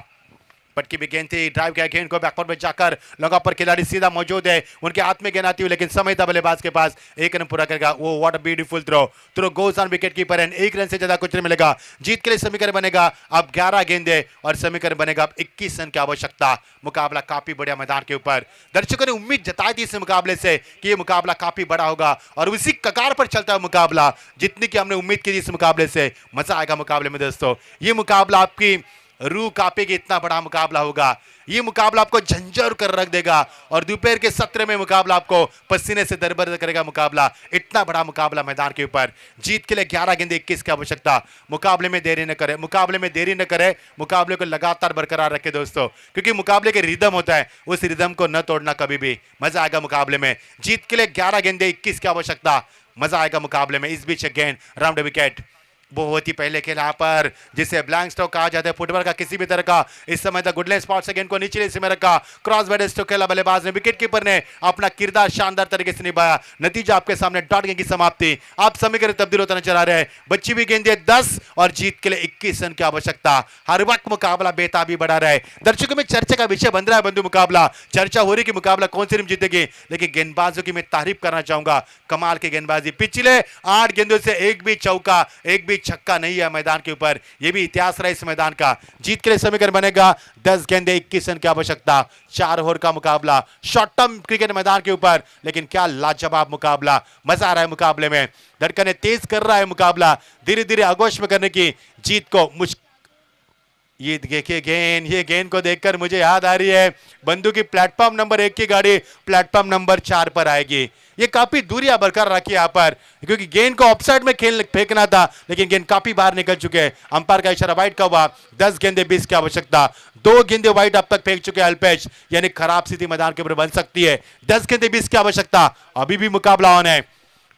पटकी भी गेंद थी, ड्राइव किया गेंद को बैकवर्ड में जाकर, लगा पर खिलाड़ी सीधा मौजूद है, उनके हाथ में गेंद आती हुई, लेकिन समय था बल्लेबाज के पास, 1 रन पूरा करेगा वो। What a beautiful throw goes on wicket keeper and 1 run से ज्यादा कुछ नहीं मिलेगा। जीत के लिए समीकरण बनेगा अब 11 गेंदे और समीकरण बनेगा अब 21 रन की आवश्यकता। मुकाबला काफी बढ़िया मैदान के ऊपर, दर्शकों ने उम्मीद जताई थी इस मुकाबले से कि ये मुकाबला काफी बड़ा होगा और उसी कगार पर चलता है मुकाबला, जितनी की हमने उम्मीद की थी इस मुकाबले से। मजा आएगा मुकाबले में दोस्तों, ये मुकाबला आपकी रूह कांपेगी, इतना बड़ा मुकाबला होगा। ये मुकाबला आपको झंझोर कर रख देगा और दोपहर के सत्र में मुकाबला आपको पसीने से दरबदर करेगा मुकाबला। इतना बड़ा मुकाबला मैदान के ऊपर। जीत के लिए 11 गेंदे 21 की आवश्यकता। मुकाबले में देरी न करे, मुकाबले को लगातार बरकरार रखे दोस्तों, क्योंकि मुकाबले के रिदम होता है, उस रिदम को न तोड़ना कभी भी। मजा आएगा मुकाबले में। जीत के लिए 11 गेंदे 21 की आवश्यकता। मजा आएगा मुकाबले में। इस बीच गेंद, राउंड विकेट, बहुत ही पहले खेल यहाँ पर, जिसे ब्लैंक स्ट्रोक कहा जाता है फुटबॉल का किसी भी तरह का। इस समय तक गुडले स्पॉट से गेंद को नीचे हिस्से में रखा, क्रॉस बैट स्ट्रोक खेला बल्लेबाज ने, विकेट कीपर ने अपना किरदार शानदार तरीके से निभाया। नतीजा आपके सामने, डॉट गेंद की समाप्ति। आप समीकरण तब्दील होता नजर आ रहे हैं। बच्ची भी गेंदे 10 और जीत के लिए 21 रन की आवश्यकता। हर वक्त मुकाबला बेताबी बढ़ा रहा है। दर्शकों में चर्चा का विषय बन रहा है बंधु मुकाबला, चर्चा हो रही कि मुकाबला कौन सी टीम जीतेगी, लेकिन गेंदबाजों की मैं तारीफ करना चाहूंगा। कमाल की गेंदबाजी, पिछले 8 गेंदों से एक भी चौका, एक भी छक्का नहीं है मैदान के ऊपर। यह भी इतिहास रहा इस मैदान का। जीत के लिए समीकरण बनेगा 10 गेंदे 21 रन की आवश्यकता। 4 ओवर का मुकाबला, शॉर्ट टर्म क्रिकेट मैदान के ऊपर, लेकिन क्या लाजवाब मुकाबला। मजा आ रहा है मुकाबले में, धड़कने तेज कर रहा है मुकाबला, धीरे धीरे आगोश में करने की जीत को ये देखिए गेंद, ये गेंद को देखकर मुझे याद आ रही है बंधु की प्लेटफॉर्म नंबर 1 की गाड़ी प्लेटफॉर्म नंबर 4 पर आएगी। ये काफी दूरियां बरकरार रखी यहाँ पर, क्योंकि गेंद को ऑफसाइड में फेंकना था, लेकिन गेंद काफी बाहर निकल चुके हैं। अंपायर का इशारा वाइड का हुआ। 10 गेंदे 20 की आवश्यकता। 2 गेंदे वाइड अब तक फेंक चुके हैं अल्पेश, यानी खराब स्थिति मैदान के ऊपर बन सकती है। 10 गेंदे 20 की आवश्यकता। अभी भी मुकाबला ऑन है।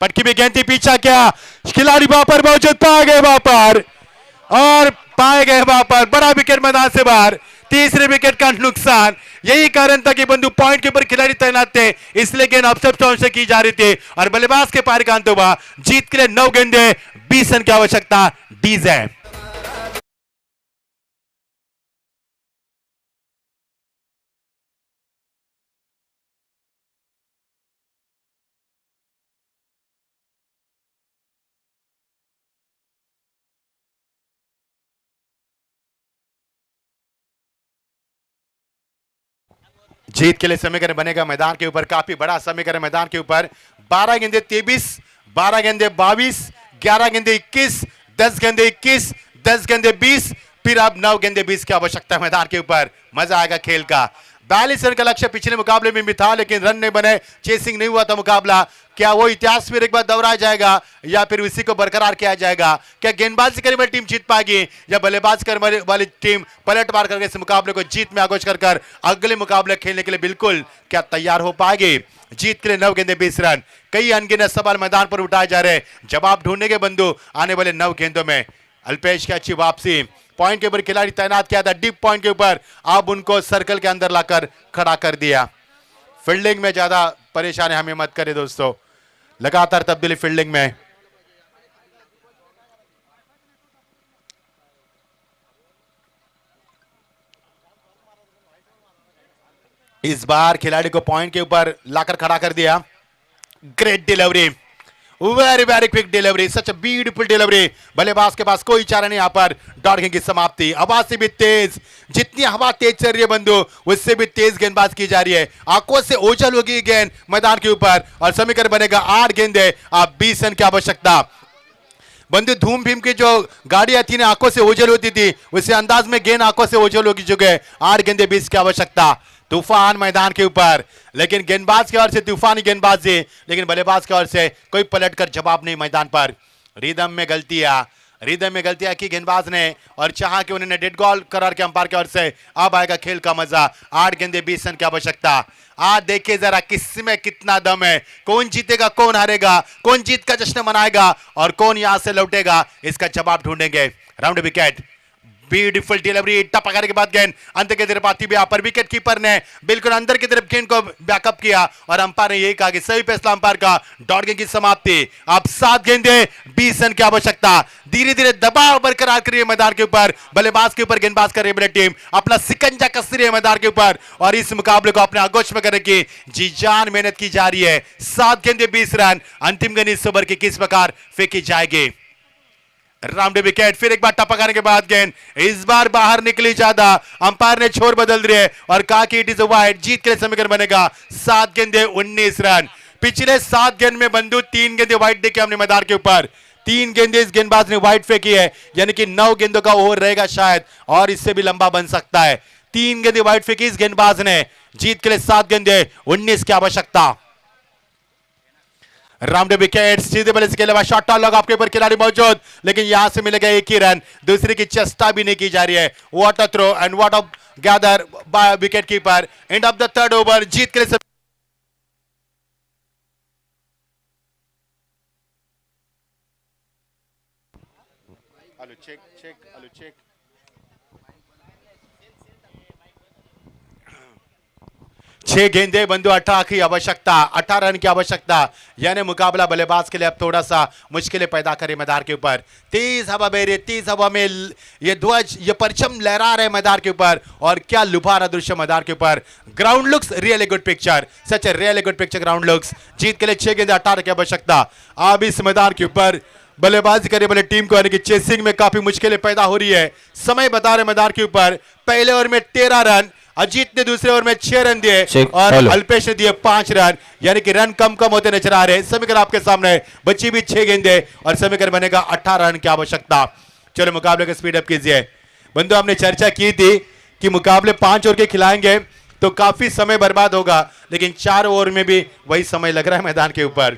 पटकी भी गेंद थी, पीछा क्या खिलाड़ी वहां पर मौजूद, पा गए वहां पर और पाए गए वहां पर। बड़ा विकेट मैदान से बाहर, तीसरे विकेट का नुकसान। यही कारण था कि बंधु पॉइंट के ऊपर खिलाड़ी तैनात थे, इसलिए गेंद ऑफसाइड से की जा रही थी और बल्लेबाज के पार का अंत हुआ। जीत के लिए 9 गेंदे 20 रन की आवश्यकता। डीजे जीत के लिए समीकरण बनेगा मैदान के ऊपर, काफी बड़ा समीकरण मैदान के ऊपर। 12 गेंदे 23, 12 गेंदे 22, 11 गेंदे 21, 10 गेंदे 21, 10 गेंदे 20, फिर अब 9 गेंदे 20 की आवश्यकता मैदान के ऊपर। मजा आएगा खेल का। 42 रन का लक्ष्य पिछले मुकाबले में भी था, लेकिन रन नहीं बने, चेसिंग नहीं हुआ था मुकाबला। क्या वो इतिहास फिर एक बार दोहराया जाएगा या फिर उसी को बरकरार किया जाएगा? क्या गेंदबाजी करने वाली टीम जीत पाएगी या बल्लेबाज करने वाली टीम पलटवार करके इस मुकाबले को जीत में आगोश कर अगले मुकाबले खेलने के लिए बिल्कुल क्या तैयार हो पाएगी? जीत के लिए 9 गेंदे 20 रन। कई अनगिनत सवाल मैदान पर उठाए जा रहे हैं, जवाब ढूंढने के बंधु आने वाले 9 गेंदों में। अल्पेश की अच्छी वापसी, पॉइंट के ऊपर खिलाड़ी तैनात किया था, डीप पॉइंट के ऊपर, अब उनको सर्कल के अंदर लाकर खड़ा कर दिया। फील्डिंग में ज्यादा परेशानी हमें मत करे दोस्तों, लगातार तब्दीली फील्डिंग में। इस बार खिलाड़ी को पॉइंट के ऊपर लाकर खड़ा कर दिया। Great delivery, very very quick delivery, such a beautiful delivery. बल्लेबाज के पास कोई चारा नहीं, यहां पर डॉट की समाप्ति। हवा से भी तेज, जितनी हवा तेज चल रही है बंधु, उससे भी तेज गेंदबाज की जा रही है। आंखों से ओझल होगी गेंद मैदान के ऊपर और समीकरण बनेगा 8 गेंदे आप 20 रन की आवश्यकता। बंधु धूम भीम की जो गाड़ियां थी ना, आंखों से ओझल होती थी, उसी अंदाज में गेंद आंखों से ओझल होगी चुके। 8 गेंदे 20 की आवश्यकता। तूफान मैदान के ऊपर, लेकिन गेंदबाज की ओर से तूफानी गेंदबाजी, लेकिन बल्लेबाज की ओर से कोई पलटकर जवाब नहीं मैदान पर। रिदम में गलतियां की गेंदबाज ने और चाहा कि उन्होंने डेड बॉल करार के अंपायर की ओर से। अब आएगा खेल का मजा। 8 गेंदे 20 रन की आवश्यकता। आज देखिए जरा किसमें कितना दम है, कौन जीतेगा कौन हारेगा, कौन जीत का जश्न मनाएगा और कौन यहां से लौटेगा, इसका जवाब ढूंढेंगे। राउंड विकेट, ब्यूटीफुल डिलीवरी, टपकाने के बाद गेंद अंत की तरफ आती हुई, पर विकेट कीपर ने बिल्कुल अंदर की तरफ गेंद को बैकअप किया और अंपायर ने यही कहा कि सही फैसला अंपायर का। डॉट गेंद की समाप्ति। अब 7 गेंदे 20 रन की आवश्यकता। धीरे धीरे दबाव बरकरार करिए मैदान के ऊपर, बल्लेबाज के ऊपर गेंदबाज कर रही है टीम, अपना सिकंजा कस रही है मैदान के ऊपर और इस मुकाबले को अपने आगोश में करने की जी जान मेहनत की जा रही है। 7 गेंदे 20 रन, अंतिम गेंद इस ओवर की किस प्रकार फेंकी जाएगी। राउंड विकेट, फिर एक बार टपकाने के बाद गेंद इस बार बाहर निकली ज्यादा, अंपायर ने छोर बदल दिए और कहा कि इट इज अ वाइड। जीत के लिए समीकरण बनेगा 7 गेंदे 19 रन। पिछले 7 गेंद में बंधु 3 गेंदे वाइड देखे हमने मैदान के ऊपर, 3 गेंदे इस गेंदबाज ने वाइड फेंकी है, यानी कि 9 गेंदों का ओवर रहेगा शायद और इससे भी लंबा बन सकता है। 3 गेंदे वाइड फेंकी इस गेंदबाज ने। जीत के लिए 7 गेंदे 19 की आवश्यकता। राउंड विकेट, सीधे बल्ले के अलावा शॉट लॉग आपके ऊपर खिलाड़ी मौजूद, लेकिन यहां से मिलेगा एक ही रन, दूसरे की चेष्टा भी नहीं की जा रही है। What a throw and what a gather by wicket keeper. And of the third over, जीत के लिए चेक 6 गेंदे बंधु 18 की आवश्यकता, 18 रन की आवश्यकता, यानी मुकाबला बल्लेबाज के लिए अब थोड़ा सा मुश्किलें पैदा करे मैदान के ऊपर। तेज हवा बह रही, तेज हवा में ये ध्वज, ये परचम लहरा रहे मैदान के ऊपर और क्या लुभावना दृश्य मैदान के ऊपर। Ground looks really good picture, such a really good picture ground looks. जीत के लिए 6 गेंदे 18 की आवश्यकता। अब इस मैदान के ऊपर बल्लेबाजी करने वाले टीम को यानी कि चेसिंग में काफी मुश्किलें पैदा हो रही है। समय बता रहे मैदान के ऊपर, पहले ओवर में 13 रन, अजीत ने दूसरे ओवर में 6 रन दिए और अल्पेश ने दिए 5 रन, यानी कि रन कम कम होते नजर आ रहे हैं। समीकरण आपके सामने, बची भी 6 गेंदे और समीकरण बनेगा 18 रन की आवश्यकता। चलो मुकाबले का स्पीड अप कीजिए बंधु। हमने चर्चा की थी कि मुकाबले 5 ओवर के खिलाएंगे तो काफी समय बर्बाद होगा, लेकिन 4 ओवर में भी वही समय लग रहा है मैदान के ऊपर,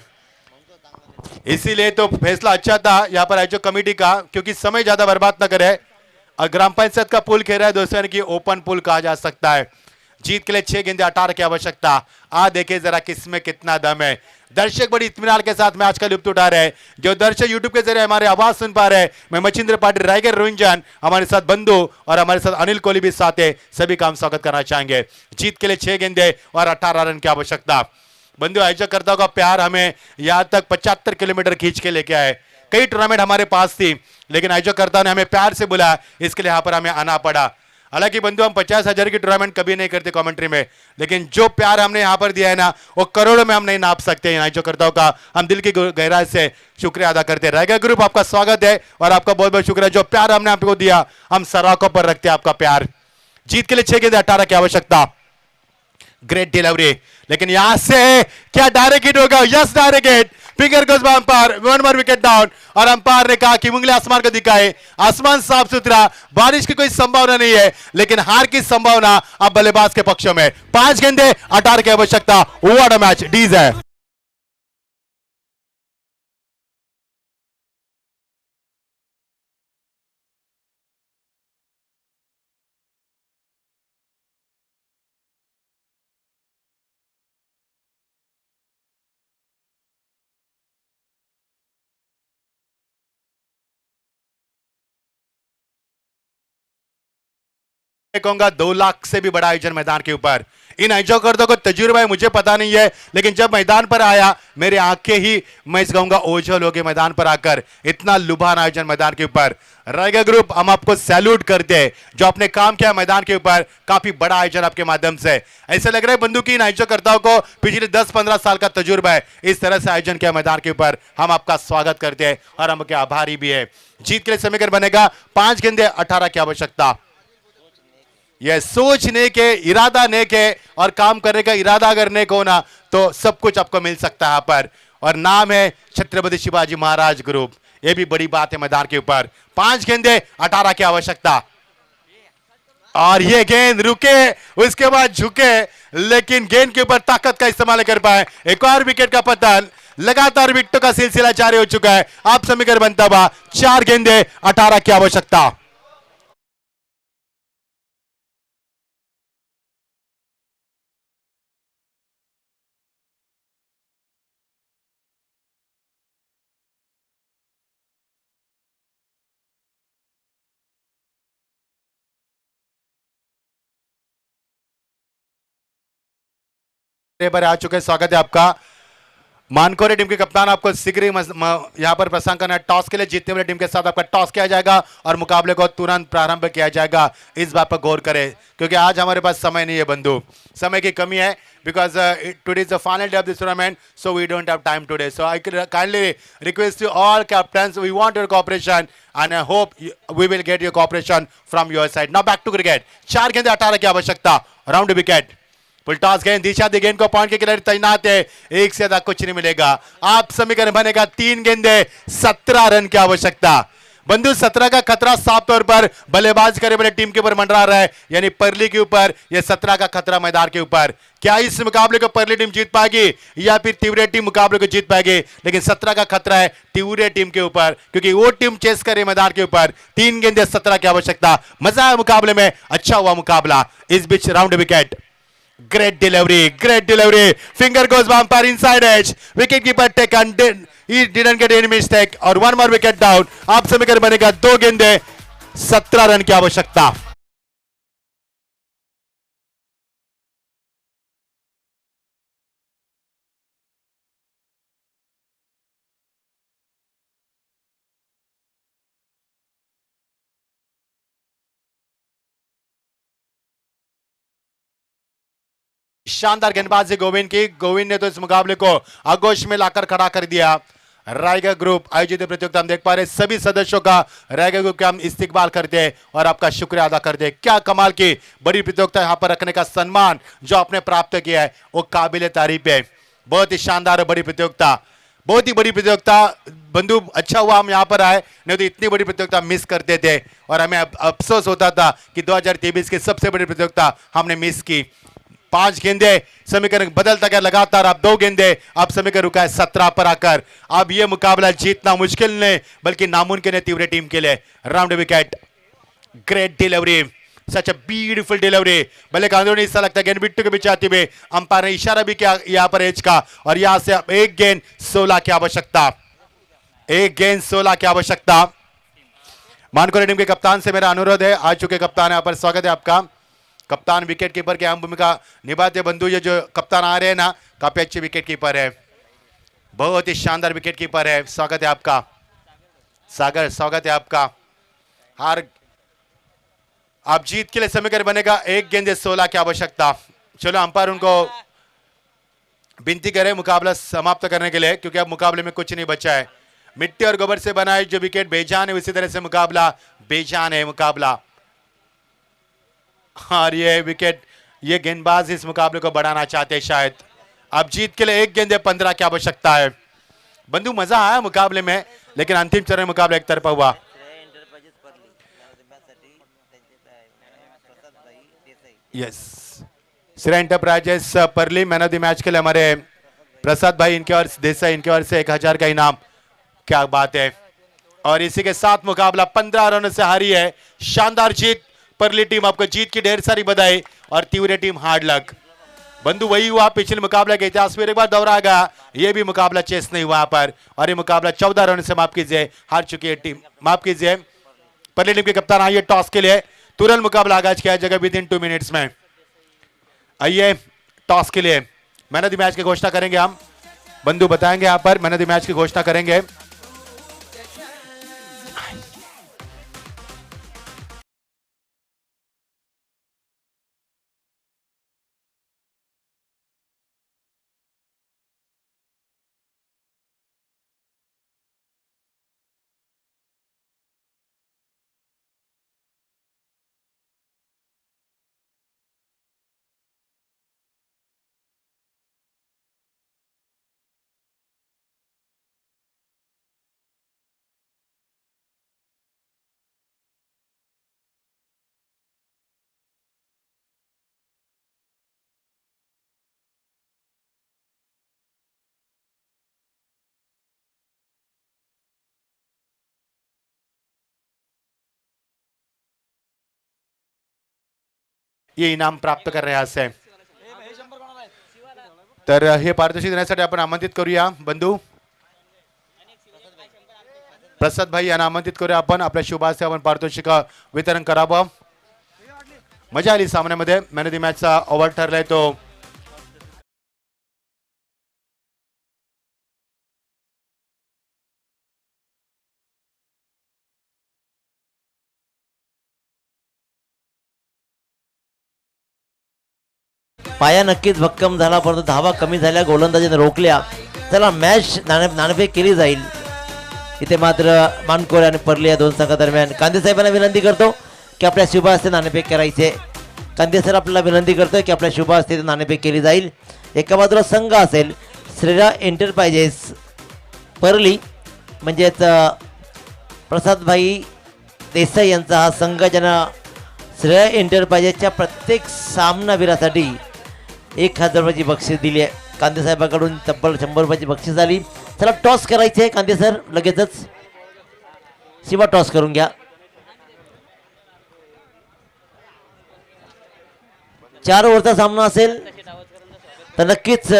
इसीलिए तो फैसला अच्छा था यहां पर आयोजक कमेटी का, क्योंकि समय ज्यादा बर्बाद ना करे। और ग्राम पंचायत का पुल खेल रहा है दोस्तों, कि ओपन पुल कहा जा सकता है। जीत के लिए 6 गेंदे 18 की आवश्यकता। देखिए जरा किसमें कितना दम है। दर्शक बड़ी इत्मीनान के साथ मैच का लुत्फ उठा रहे हैं। जो दर्शक यूट्यूब के जरिए हमारे आवाज सुन पा रहे हैं, मैं मचिंद्र पाटिल, रायगढ़ रोहिंजन, हमारे साथ बंधु और हमारे साथ अनिल कोहली भी साथ है, सभी का हम स्वागत करना चाहेंगे। जीत के लिए 6 गेंदे और 18 रन की आवश्यकता। बंधु आयोजकर्ताओं का प्यार हमें यहां तक 75 किलोमीटर खींच के लेके आए। कई टूर्नामेंट हमारे पास थी, लेकिन आयोजकर्ताओं ने हमें प्यार से बुलाया, इसके लिए यहां पर हमें आना पड़ा। हालांकि बंधु हम 50,000 की टूर्नामेंट कभी नहीं करते कमेंट्री में, लेकिन जो प्यार हमने यहां पर दिया है ना, वो करोड़ों में हम नहीं नाप सकते हैं। आयोजकर्ताओं का हम दिल की गहराई से शुक्रिया अदा करते हैं। रायगढ़ ग्रुप आपका स्वागत है और आपका बहुत बहुत शुक्रिया। जो प्यार हमने आपको दिया, हम सराखों पर रखते हैं आपका प्यार। जीत के लिए 6 गेंदे 18 की आवश्यकता। ग्रेट डिलीवरी, लेकिन यहां से क्या डायरेक्ट हिट होगा? Yes direct hit. Finger goes by umpire, 1 more wicket down और अंपायर ने कहा कि उंगली आसमान को दिखाए। आसमान साफ सुथरा, बारिश की कोई संभावना नहीं है, लेकिन हार की संभावना अब बल्लेबाज के पक्ष में। 5 गेंदे 18 की आवश्यकता। व्हाट अ मैच डीज है। मैं कहूंगा 2 लाख से भी बड़ा आयोजन मैदान के ऊपर। इन आयोजकों को तजुर्बा है मुझे पता नहीं है, लेकिन जब मैदान पर आया मेरे आंखें ही मैं कहूंगा ओझल हो गए मैदान पर आकर। इतना लुभान आयोजन मैदान के ऊपर। रायगढ़ ग्रुप हम आपको सैल्यूट करते हैं जो आपने काम किया मैदान के ऊपर। काफी बड़ा आयोजन आपके माध्यम से। ऐसा लग रहा है बंधु की इन आयोजकर्ताओं को पिछले 10-15 साल का तजुर्बा है। इस तरह से आयोजन किया मैदान के ऊपर। हम आपका स्वागत करते हैं और हम आपके आभारी भी है। जीत के लिए समीकरण बनेगा 5 गेंदे 18 की आवश्यकता। यह सोचने के इरादा ने के और काम करने का इरादा अगर नेक होना तो सब कुछ आपको मिल सकता है यहाँ पर। और नाम है छत्रपति शिवाजी महाराज ग्रुप। यह भी बड़ी बात है मैदान के ऊपर। 5 गेंदे 18 की आवश्यकता। और ये गेंद रुके उसके बाद झुके, लेकिन गेंद के ऊपर ताकत का इस्तेमाल कर पाए। एक और विकेट का पतन। लगातार विकेटों का सिलसिला जारी हो चुका है। आप समीकरण बनता हुआ 4 गेंदे 18 की आवश्यकता। पर आ चुके, स्वागत है आपका। मानकोरे टीम के कप्तान आपको शीघ्र ही यहां पर प्रस्थान करना है। टॉस के लिए जीतने वाली टीम के साथ आपका टॉस किया जाएगा और मुकाबले को तुरंत प्रारंभ किया जाएगा। इस बात पर गौर करें क्योंकि आज हमारे पास समय नहीं है बंधु, समय की कमी है। Because today is the final day of this tournament, so we don't have time today. So I kindly request you all captains, we want your cooperation and I hope we will get your cooperation from your side. Now back to cricket. 4 गेंदे 18 की आवश्यकता। Round wicket. फुल toss गेंद, दिशा दी गेंद को point के खिलाड़ी तैनात है। एक से ज्यादा कुछ नहीं मिलेगा। आप समीकरण बनेगा 3 गेंदे 17 रन की आवश्यकता। बंधु 17 का खतरा साफ तौर पर बल्लेबाज करने वाले टीम के ऊपर मंडरा रहा है, यानी परली के ऊपर। यह 17 का खतरा मैदान के ऊपर। क्या इस मुकाबले को परली टीम जीत पाएगी या फिर तिवरे टीम मुकाबले को जीत पाएगी? लेकिन 17 का खतरा है तिवरे टीम के ऊपर क्योंकि वो टीम चेस करे मैदान के ऊपर। 3 गेंदे 17 की आवश्यकता। मजा आया मुकाबले में, अच्छा हुआ मुकाबला। इस बीच round wicket. Great delivery. Finger goes bumpire inside edge. Wicket keeper taken. He didn't get any mistake. और 1 more wicket down. आप समीकरण बनेगा 2 गेंदे 17 रन की आवश्यकता। शानदार गेंदबाजी गोविंद की। गोविंद ने तो इस मुकाबले को आगोश में लाकर खड़ा कर दिया। रायगढ़ ग्रुप आयोजित प्रतियोगिता हम देख पा रहे सभी सदस्यों का रायगढ़ ग्रुप के हम इस्तेमाल करते हैं और आपका शुक्रिया अदा करते हैं। क्या कमाल की बड़ी प्रतियोगिता यहां पर रखने का सम्मान जो आपने प्राप्त किया है वो काबिल तारीफ है। बहुत ही शानदार बड़ी प्रतियोगिता, बहुत ही बड़ी प्रतियोगिता। बंधु अच्छा हुआ हम यहाँ पर आए, नहीं तो इतनी बड़ी प्रतियोगिता मिस करते थे और हमें अफसोस होता था कि 2023 की सबसे बड़ी प्रतियोगिता हमने मिस की। 5 गेंदे समीकरण बदलता गया लगातार। अब 2 गेंदे, अब समीकरण रुका है 17 पर आकर। अब यह मुकाबला जीतना मुश्किल नहीं बल्कि नामुमकिन है तीव्र टीम के लिए। Round wicket. Great delivery, such a beautiful delivery. भले कांदो ने ऐसा लगता है गेंद बिट्टू के बीच आती हुई। अंपायर ने इशारा भी किया यहाँ पर एज का और यहां से अब 1 गेंद 16 की आवश्यकता। 1 गेंद 16 की आवश्यकता। मानकोरे टीम के कप्तान से मेरा अनुरोध है, आ चुके कप्तान यहाँ पर, स्वागत है आपका। कप्तान विकेट कीपर की अहम भूमिका निभाते बंधु। ये जो कप्तान आ रहे हैं ना, काफी अच्छे विकेट कीपर है, बहुत ही शानदार विकेट कीपर है। स्वागत है आपका सागर, स्वागत है आपका। हार आप जीत के लिए समीकरण बनेगा 1 गेंदे 16 की आवश्यकता। चलो अंपायर उनको विनती करें मुकाबला समाप्त करने के लिए क्योंकि अब मुकाबले में कुछ नहीं बचा है। मिट्टी और गोबर से बनाए जो विकेट बेजान है, उसी तरह से मुकाबला बेजान है मुकाबला। और ये विकेट, ये गेंदबाज इस मुकाबले को बढ़ाना चाहते हैं शायद। अब जीत के लिए 1 गेंदे 15 की आवश्यकता है। बंधु मजा आया मुकाबले में, लेकिन अंतिम चरण मुकाबला एक तरफा हुआ। यस, श्रेय एंटरप्राइजेस परली मैन ऑफ द मैच के लिए हमारे प्रसाद भाई इनके और देसाई इनके ओर से 1000 का इनाम। क्या बात है। और इसी के साथ मुकाबला 15 रनों से हारी है। शानदार जीत परली टीम, आपको जीत की ढेर सारी बधाई। और तिवरे टीम हार्ड लक। बंधु वही हुआ पिछले मुकाबले के इतिहास में एक बार दोहरा गया। ये भी मुकाबला चेस नहीं हुआ पर, और ये मुकाबला 14 रन से माफ कीजिए हार चुकी है टीम। माफ कीजिए, परली टीम के कप्तान आइए टॉस के लिए। तुरंत मुकाबला आगाज किया जाएगा विद इन 2 मिनट्स में। आइए टॉस के लिए मैन ऑफ द मैच की घोषणा करेंगे हम। बंधु बताएंगे यहाँ पर मैन ऑफ द मैच की घोषणा करेंगे। ये इनाम प्राप्त कर रहे हैं आज से। तर हे पारितोषिक देण्यासाठी आपण आमंत्रित करूया बंधू प्रसाद भाई यांना आमंत्रित करूया आपण। आपल्या शुभ हस्ते आपण पारितोषिक वितरण करावं। मजा आली सामन्यामध्ये। मॅन ऑफ द मॅचचा अवॉर्ड ठरलाय तो पाया नक्कीच भक्कम झाला, परंतु धावा कमी झाल्या, गोलंदाजीने रोखल्या। चला मॅच नाणेफेक केली जाईल। इथे मात्र मानकोरे आणि परली या दोन संघादरम्यान कांदे साहेबांना विनंती करतो की आपल्या शुभ हस्ते नाणेफेक करायचे। कांदे सर आपल्याला विनंती करतोय की आपल्या शुभ हस्ते नाणेफेक केली जाईल। एका बाजूला संघ असेल श्रेया एंटरप्राइजेस परली, म्हणजेच प्रसादभाई देसाई यांचा हा संघ, ज्यांना श्रेया एंटरप्राइजेसच्या प्रत्येक सामनावीरासाठी 1000 रुपयाची बक्षीस दिली आहे। कांदे साहेबांकडून तब्बल 100 रुपयाची बक्षीस झाली। चला टॉस करायचे आहे कांदे सर, लगेचच शिवा टॉस करून घ्या। 4 ओव्हरचा सामना असेल तर नक्कीच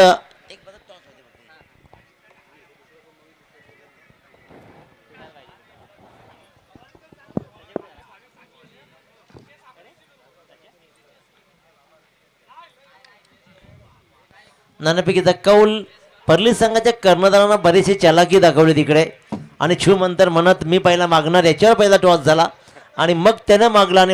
नाणेफेकीचा कौल परली संघाच्या कर्णधारांना बरीचशी चालाकी दाखवली तिकडे आणि छूमंतर म्हणत मी पहिला मागणार याच्यावर पहिला टॉस झाला आणि मग त्यानं मागला आणि